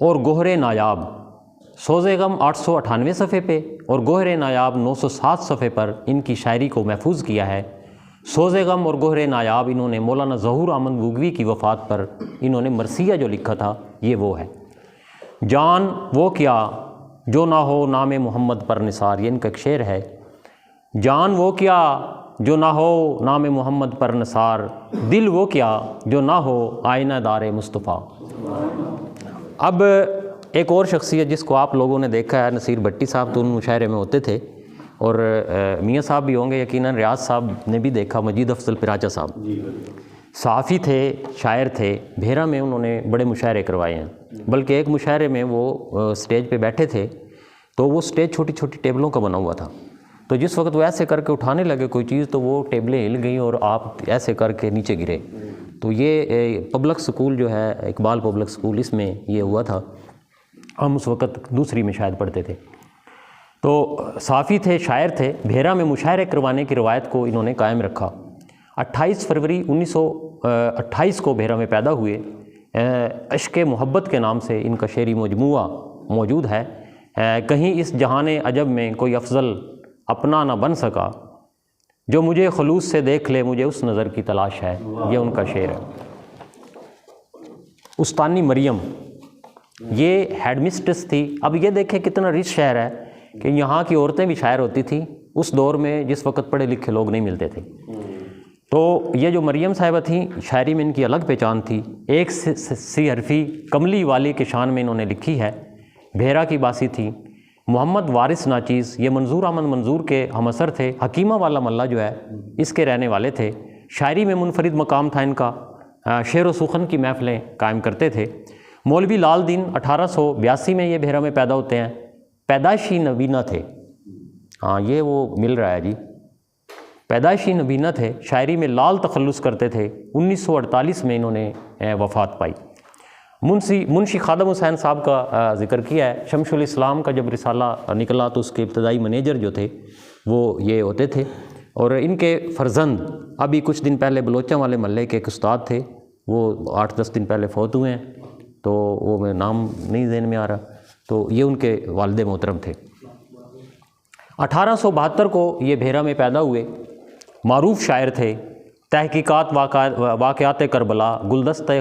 اور گوہر نایاب، سوز غم 898 صفحے پہ اور گوہر نایاب 907 صفحے پر ان کی شاعری کو محفوظ کیا ہے۔ سوز غم اور گوہر نایاب انہوں نے مولانا ظہور احمد بگوی کی وفات پر انہوں نے مرثیہ جو لکھا تھا یہ وہ ہے۔ جان وہ کیا جو نہ ہو نام محمد پر نثار، یہ ان کا ایک شعر ہے۔ جان وہ کیا جو نہ ہو نام محمد پر نثار، دل وہ کیا جو نہ ہو آئینہ دار مصطفیٰ۔ اب ایک اور شخصیت جس کو آپ لوگوں نے دیکھا ہے، نصیر بھٹی صاحب تو ان مشاعرے میں ہوتے تھے، اور میاں صاحب بھی ہوں گے یقیناً، ریاض صاحب نے بھی دیکھا، مجید افضل پراچا صاحب۔ صحافی تھے، شاعر تھے، بھیرا میں انہوں نے بڑے مشاعرے کروائے ہیں، بلکہ ایک مشاعرے میں وہ سٹیج پہ بیٹھے تھے تو وہ سٹیج چھوٹی چھوٹی ٹیبلوں کا بنا ہوا تھا، تو جس وقت وہ ایسے کر کے اٹھانے لگے کوئی چیز تو وہ ٹیبلیں ہل گئیں اور آپ ایسے کر کے نیچے گرے۔ تو یہ پبلک سکول جو ہے اقبال پبلک سکول، اس میں یہ ہوا تھا، ہم اس وقت دوسری میں شاید پڑھتے تھے۔ تو صحافی تھے، شاعر تھے، بھیرا میں مشاعرے کروانے کی روایت کو انہوں نے قائم رکھا۔ 28 فروری 1928 کو بھیرا میں پیدا ہوئے۔ عشق محبت کے نام سے ان کا شعری مجموعہ موجود ہے۔ کہیں اس جہان عجب میں کوئی افضل اپنا نہ بن سکا، جو مجھے خلوص سے دیکھ لے مجھے اس نظر کی تلاش ہے، یہ ان کا شعر ہے۔ استانی مریم یہ ہیڈ مسٹرس تھی۔ اب یہ دیکھیں کتنا رچ شہر ہے کہ یہاں کی عورتیں بھی شاعر ہوتی تھیں اس دور میں جس وقت پڑھے لکھے لوگ نہیں ملتے تھے۔ تو یہ جو مریم صاحبہ تھیں، شاعری میں ان کی الگ پہچان تھی۔ ایک سی حرفی کملی والی کے شان میں انہوں نے لکھی ہے، بھیرا کی باسی تھی۔ محمد وارث ناچیز یہ منظور احمد منظور کے ہم اثر تھے۔ حکیمہ والا ملہ جو ہے اس کے رہنے والے تھے۔ شاعری میں منفرد مقام تھا ان کا، شعر و سخن کی محفلیں قائم کرتے تھے۔ مولوی لال دین 1882 میں یہ بھیرا میں پیدا ہوتے ہیں، پیدائشی نبینہ تھے۔ ہاں یہ وہ مل رہا ہے جی، پیدائشی نبینہ تھے، شاعری میں لال تخلص کرتے تھے۔ 1948 میں انہوں نے وفات پائی۔ منشی خادم حسین صاحب کا ذکر کیا ہے۔ شمس الاسلام کا جب رسالہ نکلا تو اس کے ابتدائی منیجر جو تھے وہ یہ ہوتے تھے، اور ان کے فرزند ابھی کچھ دن پہلے بلوچاں والے محلے کے ایک استاد تھے، وہ 8-10 دن پہلے فوت ہوئے ہیں، تو وہ میں نام نہیں ذہن میں آ رہا، تو یہ ان کے والد محترم تھے۔ 1872 کو یہ بھیرا میں پیدا ہوئے، معروف شاعر تھے۔ تحقیقات واقعات کربلا، گلدستہ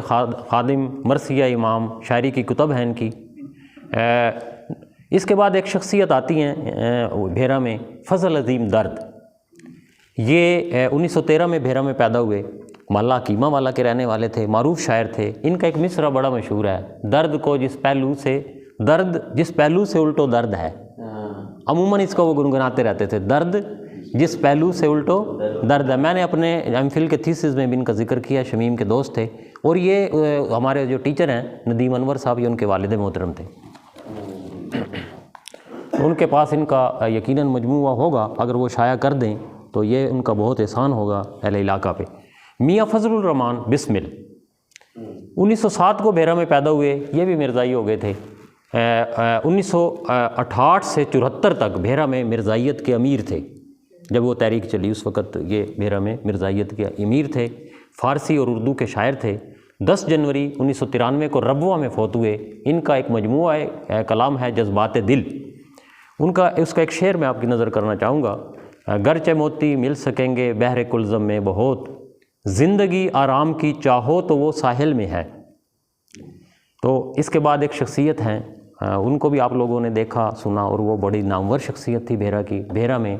خادم، مرثیہ امام، شاعری کی کتب ہیں ان کی۔ اس کے بعد ایک شخصیت آتی ہیں بھیرا میں، فضل عظیم درد۔ یہ 1913 میں بھیرا میں پیدا ہوئے، محلہ حکیمہ والا کے رہنے والے تھے، معروف شاعر تھے۔ ان کا ایک مصرع بڑا مشہور ہے، درد کو جس پہلو سے الٹو درد ہے۔ عموماً اس کو وہ گنگناتے رہتے تھے، درد جس پہلو سے الٹو درد ہے۔ میں نے اپنے ایم فل کے تھیسس میں بھی ان کا ذکر کیا، شمیم کے دوست تھے، اور یہ ہمارے جو ٹیچر ہیں ندیم انور صاحب، یہ ان کے والد محترم تھے۔ ان کے پاس ان کا یقیناً مجموعہ ہوگا، اگر وہ شائع کر دیں تو یہ ان کا بہت احسان ہوگا اہل علاقہ پہ۔ میاں فضل الرحمان بسمل 1907 کو بھیرا میں پیدا ہوئے، یہ بھی مرزائی ہو گئے تھے۔ 1968 سے 74 تک بھیرا میں مرزائیت کے امیر تھے۔ جب وہ تحریک چلی اس وقت یہ بھیرا میں مرزائیت کے امیر تھے، فارسی اور اردو کے شاعر تھے۔ 10 جنوری 1993 کو ربوہ میں فوت ہوئے۔ ان کا ایک مجموعہ کلام ہے جذبات دل، اس کا ایک شعر میں آپ کی نظر کرنا چاہوں گا۔ گرچہ موتی مل سکیں گے بحر کلزم میں بہت، زندگی آرام کی چاہو تو وہ ساحل میں ہے۔ تو اس کے بعد ایک شخصیت ہیں، ان کو بھی آپ لوگوں نے دیکھا سنا، اور وہ بڑی نامور شخصیت تھی بھیرا کی۔ بھیرا میں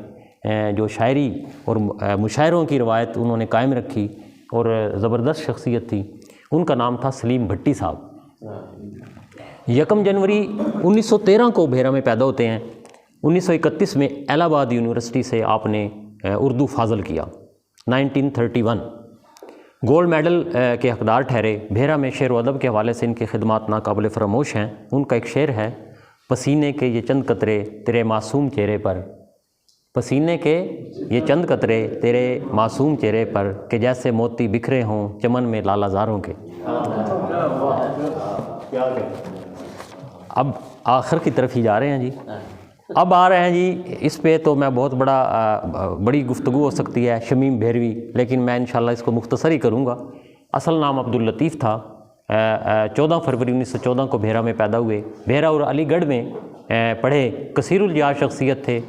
جو شاعری اور مشاعروں کی روایت انہوں نے قائم رکھی اور زبردست شخصیت تھی، ان کا نام تھا سلیم بھٹی صاحب۔ 1 جنوری 1913 کو بھیرا میں پیدا ہوتے ہیں۔ 1931 میں الہ آباد یونیورسٹی سے آپ نے اردو فاضل کیا۔ 1931 گولڈ میڈل کے حقدار ٹھہرے۔ بھیرا میں شعر و ادب کے حوالے سے ان کی خدمات ناقابل فراموش ہیں۔ ان کا ایک شعر ہے، پسینے کے یہ چند قطرے تیرے معصوم چہرے پر، پسینے کے یہ چند قطرے تیرے معصوم چہرے پر، کہ جیسے موتی بکھرے ہوں چمن میں لالہ زاروں کے۔ اب آخر کی طرف ہی جا رہے ہیں جی، اب آ رہے ہیں جی اس پہ تو میں بہت بڑی گفتگو ہو سکتی ہے، شمیم بھیروی، لیکن میں انشاءاللہ اس کو مختصر ہی کروں گا۔ اصل نام عبداللطیف تھا۔ 14 فروری 1914 کو بھیرا میں پیدا ہوئے۔ بھیرا اور علی گڑھ میں پڑھے، کثیر الجہاں شخصیت تھے،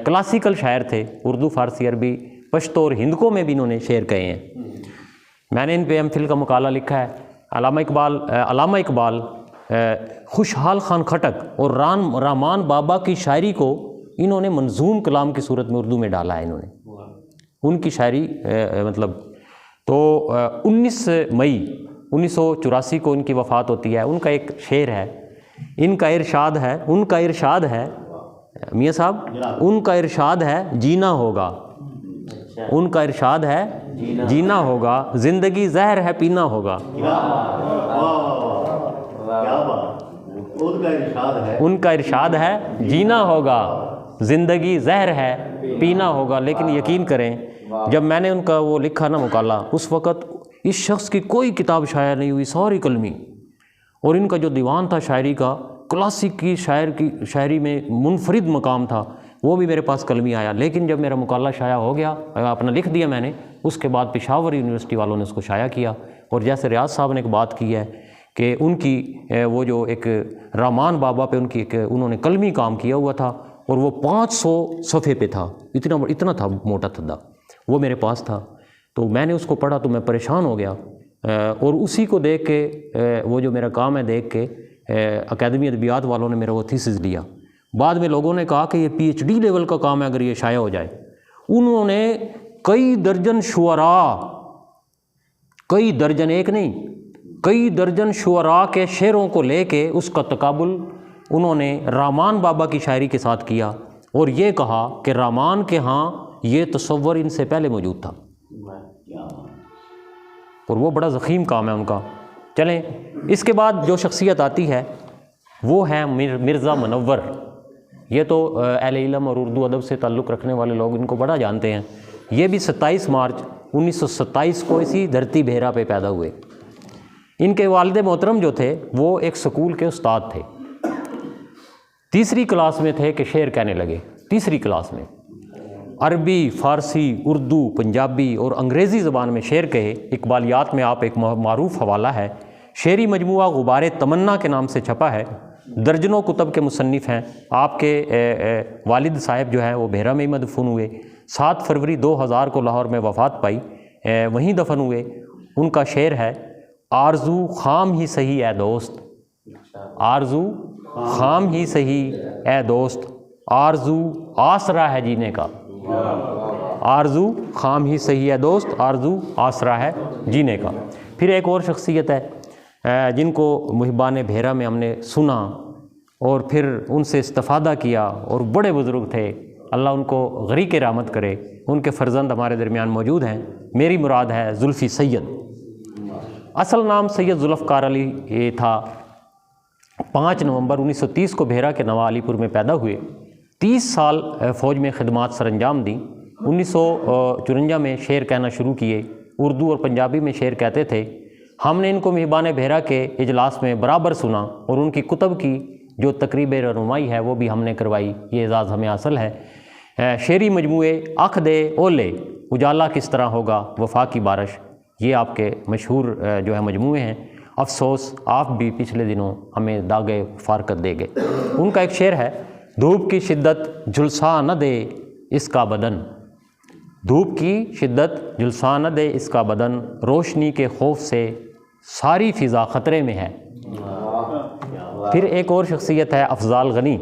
کلاسیکل شاعر تھے، اردو، فارسی، عربی، پشتو اور ہندکو میں بھی انہوں نے شعر کہے ہیں۔ میں نے ان پہ ایم فل کا مقالہ لکھا ہے۔ علامہ اقبال خوشحال خان خٹک اور رامان بابا کی شاعری کو انہوں نے منظوم کلام کی صورت میں اردو میں ڈالا ہے۔ انہوں نے ان کی شاعری تو 19 مئی 1984 کو ان کی وفات ہوتی ہے۔ ان کا ایک شعر ہے، ان کا ارشاد ہے میاں صاحب، ان کا ارشاد ہے جینا ہوگا، ان کا ارشاد ہے جینا ہوگا، زندگی زہر ہے پینا ہوگا۔ کیا بات، ان کا ارشاد ہے، ان کا ارشاد ہے جینا ہوگا، زندگی زہر ہے پینا ہوگا۔ لیکن یقین کریں جب میں نے ان کا وہ لکھا نا مقالہ، اس وقت اس شخص کی کوئی کتاب شائع نہیں ہوئی، ساری کلمی، اور ان کا جو دیوان تھا شاعری کا، کلاسک کی شاعری میں منفرد مقام تھا، وہ بھی میرے پاس کلمی آیا۔ لیکن جب میرا مقالہ شائع ہو گیا، اپنا لکھ دیا میں نے، اس کے بعد پشاور یونیورسٹی والوں نے اس کو شائع کیا۔ اور جیسے ریاض صاحب نے ایک بات کی ہے کہ ان کی وہ جو ایک رامان بابا پہ ان کی ایک انہوں نے کلمی کام کیا ہوا تھا، اور وہ 500 صفحے پہ تھا، اتنا تھا موٹا تھدا، وہ میرے پاس تھا۔ تو میں نے اس کو پڑھا تو میں پریشان ہو گیا، اور اسی کو دیکھ کے وہ جو میرا کام ہے دیکھ کے اکیڈمی ادبیات والوں نے میرا وہ تھیسس لیا۔ بعد میں لوگوں نے کہا کہ یہ پی ایچ ڈی لیول کا کام ہے اگر یہ شائع ہو جائے۔ انہوں نے کئی درجن شعراء، کئی درجن ایک نہیں، کئی درجن شعراء کے شعروں کو لے کے اس کا تقابل انہوں نے رامان بابا کی شاعری کے ساتھ کیا، اور یہ کہا کہ رامان کے ہاں یہ تصور ان سے پہلے موجود تھا، اور وہ بڑا ضخیم کام ہے ان کا۔ چلیں اس کے بعد جو شخصیت آتی ہے وہ ہے مرزا منور۔ یہ تو اہل علم اور اردو ادب سے تعلق رکھنے والے لوگ ان کو بڑا جانتے ہیں۔ یہ بھی 27 مارچ 1927 کو اسی دھرتی بھیرا پہ پیدا ہوئے۔ ان کے والد محترم جو تھے وہ ایک سکول کے استاد تھے، تیسری کلاس میں تھے کہ شعر کہنے لگے، تیسری کلاس میں عربی، فارسی، اردو، پنجابی اور انگریزی زبان میں شعر کہے۔ اقبالیات میں آپ ایک معروف حوالہ ہے، شعری مجموعہ غبار تمنا کے نام سے چھپا ہے، درجنوں کتب کے مصنف ہیں۔ آپ کے والد صاحب جو ہیں وہ بھیرا میں ہی مدفون ہوئے، 7 فروری 2000 کو لاہور میں وفات پائی، وہیں دفن ہوئے۔ ان کا شعر ہے آرزو خام ہی سہی اے دوست، آرزو خام ہی سہی اے دوست، آرزو آسرا ہے جینے کا، آرزو خام ہی سہی ہے دوست، آرزو آسرا ہے جینے کا۔ پھر ایک اور شخصیت ہے جن کو محبان بھیرا میں ہم نے سنا اور پھر ان سے استفادہ کیا، اور بڑے بزرگ تھے، اللہ ان کو غریق رحمت کرے۔ ان کے فرزند ہمارے درمیان موجود ہیں، میری مراد ہے زلفی سید۔ اصل نام سید ذوالفقار علی یہ تھا۔ 5 نومبر 1930 کو بھیرا کے نوا علی پور میں پیدا ہوئے، 30 سال فوج میں خدمات سر انجام دیں۔ 1954 میں شعر کہنا شروع کیے، اردو اور پنجابی میں شعر کہتے تھے۔ ہم نے ان کو محبان بھیرا کے اجلاس میں برابر سنا، اور ان کی کتب کی جو تقریب رونمائی ہے وہ بھی ہم نے کروائی، یہ اعزاز ہمیں حاصل ہے۔ شعری مجموعے آنکھ دے اولے، اجالا کس طرح ہوگا، وفا کی بارش، یہ آپ کے مشہور جو ہے مجموعے ہیں۔ افسوس آپ بھی پچھلے دنوں ہمیں داغے فارقت دے گئے۔ ان کا ایک شعر ہے دھوپ کی شدت جھلسا نہ دے اس کا بدن، دھوپ کی شدت جھلسا نہ دے اس کا بدن، روشنی کے خوف سے ساری فضا خطرے میں ہے۔ پھر ایک اور شخصیت ہے افضال غنی۔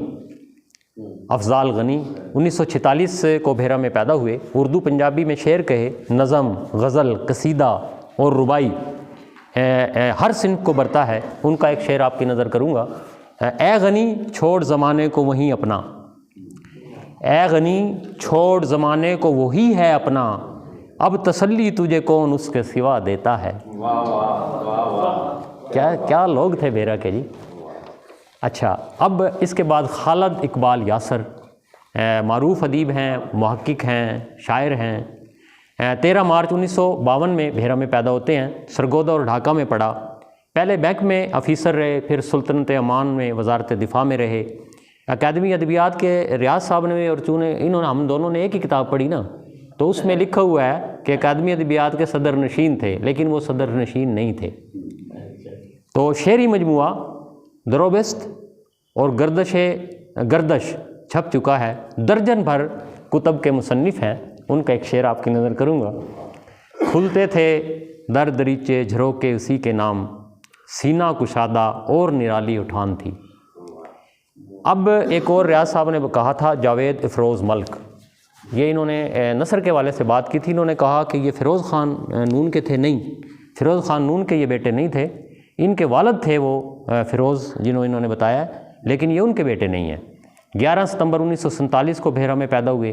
افضال غنی 1946 کو بھیرا میں پیدا ہوئے، اردو پنجابی میں شعر کہے، نظم، غزل، قصیدہ اور ربائی ہر صنف کو برتا ہے۔ ان کا ایک شعر آپ کی نظر کروں گا، اے غنی چھوڑ زمانے کو وہیں اپنا، اے غنی چھوڑ زمانے کو وہی ہے اپنا، اب تسلی تجھے کون اس کے سوا دیتا ہے۔ کیا لوگ تھے بھیرا کے جی۔ اچھا، اب اس کے بعد خالد اقبال یاسر معروف ادیب ہیں، محقق ہیں، شاعر ہیں۔ 13 مارچ 1952 میں بھیرا میں پیدا ہوتے ہیں، سرگودا اور ڈھاکہ میں پڑھا، پہلے بینک میں آفیسر رہے، پھر سلطنت عمان میں وزارت دفاع میں رہے۔ اکیڈمی ادبیات کے ریاض صاحب نے اور ہم دونوں نے ایک ہی کتاب پڑھی نا، تو اس میں لکھا ہوا ہے کہ اکیڈمی ادبیات کے صدر نشین تھے، لیکن وہ صدر نشین نہیں تھے۔ تو شعری مجموعہ دروبست اور گردش چھپ چکا ہے، درجن بھر کتب کے مصنف ہیں۔ ان کا ایک شعر آپ کی نظر کروں گا، کھلتے تھے در دریچے جھروکے اسی کے نام، سینہ کشادہ اور نرالی اٹھان تھی۔ اب ایک اور ریاض صاحب نے کہا تھا جاوید افروز ملک، یہ انہوں نے نثر کے والے سے بات کی تھی، انہوں نے کہا کہ یہ فیروز خان نون کے تھے، نہیں، فیروز خان نون کے یہ بیٹے نہیں تھے، ان کے والد تھے وہ فیروز جنہوں انہوں نے بتایا، لیکن یہ ان کے بیٹے نہیں ہیں۔ 11 ستمبر 1947 کو بھیرا میں پیدا ہوئے،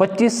25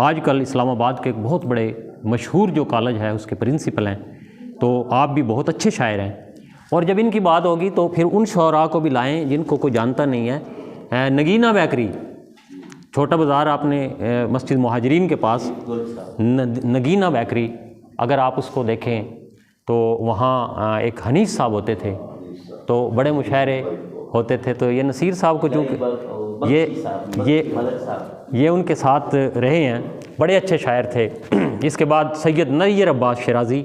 آج کل اسلام آباد کے ایک بہت بڑے مشہور جو کالج ہے اس کے پرنسپل ہیں، تو آپ بھی بہت اچھے شاعر ہیں، اور جب ان کی بات ہوگی تو پھر ان شعراء کو بھی لائیں جن کو کوئی جانتا نہیں ہے۔ نگینہ بیکری، چھوٹا بازار آپ نے مسجد مہاجرین کے پاس نگینہ بیکری، اگر آپ اس کو دیکھیں تو وہاں ایک حنیف صاحب ہوتے تھے، تو بڑے مشاعرے ہوتے تھے، تو یہ نصیر صاحب کو چونکہ یہ ان کے ساتھ رہے ہیں، بڑے اچھے شاعر تھے۔ اس کے بعد سید نیر عباس شیرازی،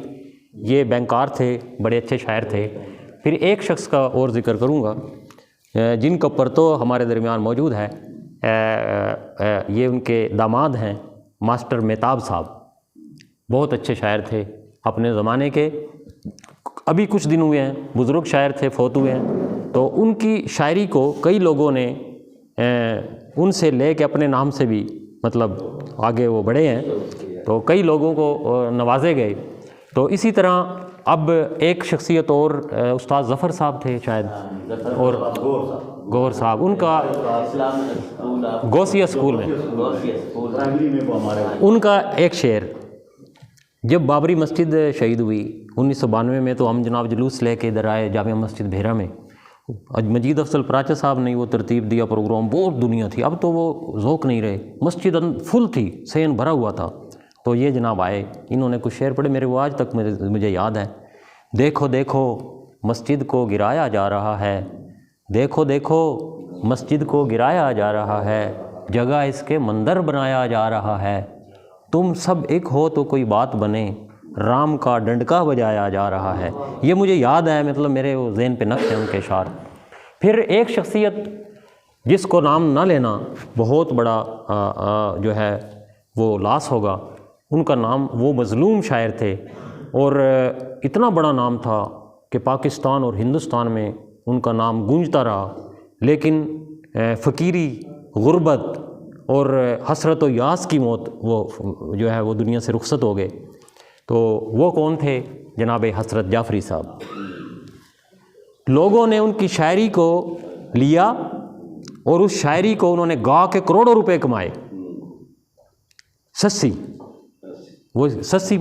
یہ بینکار تھے، بڑے اچھے شاعر تھے۔ پھر ایک شخص کا اور ذکر کروں گا جن کا پرتو ہمارے درمیان موجود ہے، یہ ان کے داماد ہیں ماسٹر مہتاب صاحب، بہت اچھے شاعر تھے اپنے زمانے کے، ابھی کچھ دن ہوئے ہیں، بزرگ شاعر تھے، فوت ہوئے ہیں، تو ان کی شاعری کو کئی لوگوں نے ان سے لے کے اپنے نام سے بھی مطلب آگے وہ بڑھے ہیں، تو کئی لوگوں کو نوازے گئے۔ تو اسی طرح اب ایک شخصیت اور استاد ظفر صاحب تھے شاید، اور گور صاحب، ان کا گوسیہ اسکول میں ان کا ایک شعر، جب بابری مسجد شہید ہوئی 1992 میں، تو ہم جناب جلوس لے کے ادھر آئے جامعہ مسجد بھیرا میں، مجید افضل پراچہ صاحب نے وہ ترتیب دیا پروگرام، بہت دنیا تھی، اب تو وہ ذوق نہیں رہے، مسجد فل تھی، سین بھرا ہوا تھا، تو یہ جناب آئے، انہوں نے کچھ شعر پڑھے، میرے وہ آج تک مجھے یاد ہے۔ دیکھو دیکھو مسجد کو گرایا جا رہا ہے، دیکھو دیکھو مسجد کو گرایا جا رہا ہے، جگہ اس کے مندر بنایا جا رہا ہے، تم سب ایک ہو تو کوئی بات بنے، رام کا ڈنڈکا بجایا جا رہا ہے۔ یہ مجھے یاد ہے، مطلب میرے وہ ذہن پہ نقش ہے ان کے اشعار۔ پھر ایک شخصیت جس کو نام نہ لینا بہت بڑا جو ہے وہ لاس ہوگا، ان کا نام، وہ مظلوم شاعر تھے، اور اتنا بڑا نام تھا کہ پاکستان اور ہندوستان میں ان کا نام گونجتا رہا، لیکن فقیری، غربت اور حسرت و یاس کی موت وہ جو ہے وہ دنیا سے رخصت ہو گئے۔ تو وہ کون تھے؟ جناب حسرت جعفری صاحب۔ لوگوں نے ان کی شاعری کو لیا اور اس شاعری کو انہوں نے گا کے کروڑوں روپے کمائے۔ سسی، وہ سسی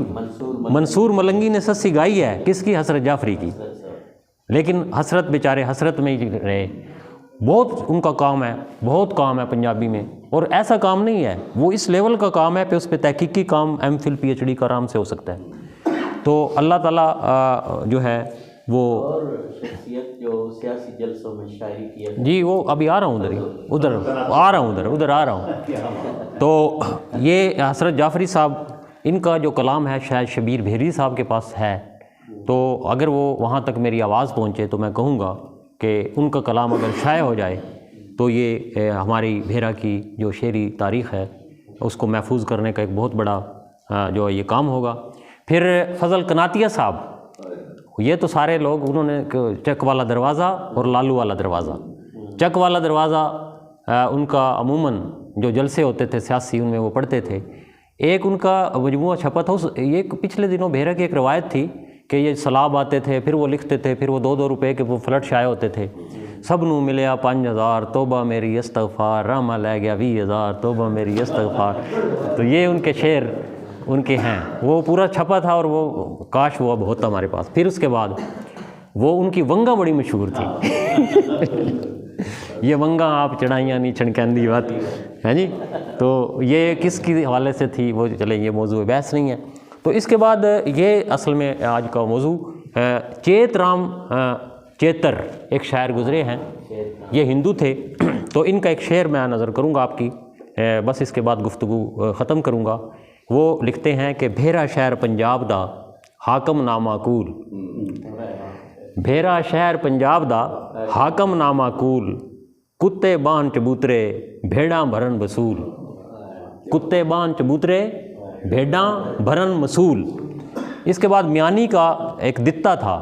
منصور ملنگی نے سسی گائی ہے، کس کی؟ حسرت جعفری کی، لیکن حسرت بیچارے حسرت میں ہی رہے۔ بہت ان کا کام ہے، بہت کام ہے پنجابی میں، اور ایسا کام نہیں ہے، وہ اس لیول کا کام ہے پہ اس پہ تحقیقی کام MPhil P H D کا آرام سے ہو سکتا ہے۔ تو اللہ تعالیٰ جو ہے وہ شخصیت جو سیاسی جلسوں میں شاعری کیا، جی وہ ابھی آ رہا ہوں ادھر آ رہا ہوں۔ تو یہ حسرت جعفری صاحب، ان کا جو کلام ہے شاید شبیر بھیری صاحب کے پاس ہے، تو اگر وہ وہاں تک میری آواز پہنچے تو میں کہوں گا کہ ان کا کلام اگر شائع ہو جائے تو یہ ہماری بھیرا کی جو شعری تاریخ ہے اس کو محفوظ کرنے کا ایک بہت بڑا جو یہ کام ہوگا۔ پھر فضل کناتیہ صاحب، یہ تو سارے لوگ، انہوں نے چک والا دروازہ اور لالو والا دروازہ، چک والا دروازہ ان کا عموماً جو جلسے ہوتے تھے سیاسی ان میں وہ پڑھتے تھے۔ ایک ان کا مجموعہ چھپا تھا، یہ پچھلے دنوں بھیرا کی ایک روایت تھی کہ یہ سلاب آتے تھے، پھر وہ لکھتے تھے، پھر وہ 2-2 روپے کے وہ فلٹ شائع ہوتے تھے۔ سب نو ملیا 5000 توبہ میری استغفار، راما لے گیا 20,000 توبہ میری استغفار۔ تو یہ ان کے شعر ان کے ہیں، وہ پورا چھپا تھا، اور وہ کاش وہ اب ہوتا ہمارے پاس۔ پھر اس کے بعد وہ ان کی ونگا بڑی مشہور تھی یہ ونگا آپ چڑھائیاں نہیں چھڑکندی بات ہے جی، تو یہ کس کی حوالے سے تھی وہ چلے، یہ موضوع بحث نہیں ہے۔ تو اس کے بعد یہ اصل میں آج کا موضوع، چیت رام چیتر ایک شاعر گزرے ہیں، یہ ہندو تھے، تو ان کا ایک شعر میں نظر کروں گا آپ کی، بس اس کے بعد گفتگو ختم کروں گا۔ وہ لکھتے ہیں کہ بھیرا شہر پنجاب دا حاکم نامعقول، بھیرا شہر پنجاب دا حاکم نامعقول، کتے بان چبوترے بھیڑاں بھرن وصول، کتے بان چبوترے بھیڑاں بھرن وصول۔ اس کے بعد میانی کا ایک دتا تھا،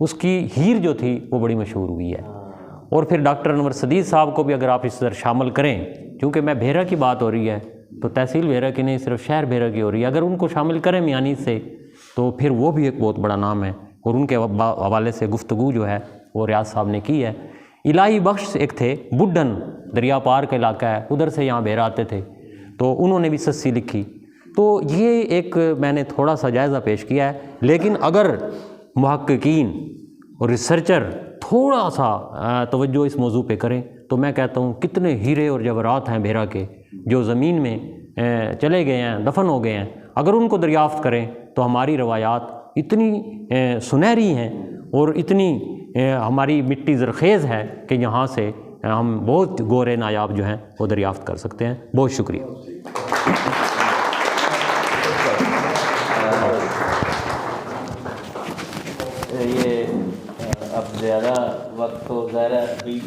اس کی ہیر جو تھی وہ بڑی مشہور ہوئی ہے۔ اور پھر ڈاکٹر انور صدیق صاحب کو بھی اگر آپ اس طرح شامل کریں، کیونکہ میں بھیرا کی بات ہو رہی ہے تو تحصیل بھیرا کی نہیں، صرف شہر بھیرا کی ہو رہی ہے، اگر ان کو شامل کریں میانی سے تو پھر وہ بھی ایک بہت بڑا نام ہے، اور ان کے حوالے سے گفتگو جو ہے وہ ریاض صاحب نے کی ہے۔ الہی بخش ایک تھے، بڈھن دریا پار کا علاقہ ہے، ادھر سے یہاں بھیرا آتے تھے، تو انہوں نے بھی سسی لکھی. تو یہ ایک میں نے تھوڑا سا جائزہ پیش کیا ہے. لیکن اگر محققین اور ریسرچر تھوڑا سا توجہ اس موضوع پہ کریں تو میں کہتا ہوں کتنے ہیرے اور جواہرات ہیں بھیرا کے جو زمین میں چلے گئے ہیں, دفن ہو گئے ہیں. اگر ان کو دریافت کریں تو ہماری روایات اتنی سنہری ہیں اور اتنی ہماری مٹی زرخیز ہے کہ یہاں سے ہم بہت گورے نایاب جو ہیں وہ دریافت کر سکتے ہیں. بہت شکریہ. یہ اب زیادہ وقت تو ظاہر ہے ابھی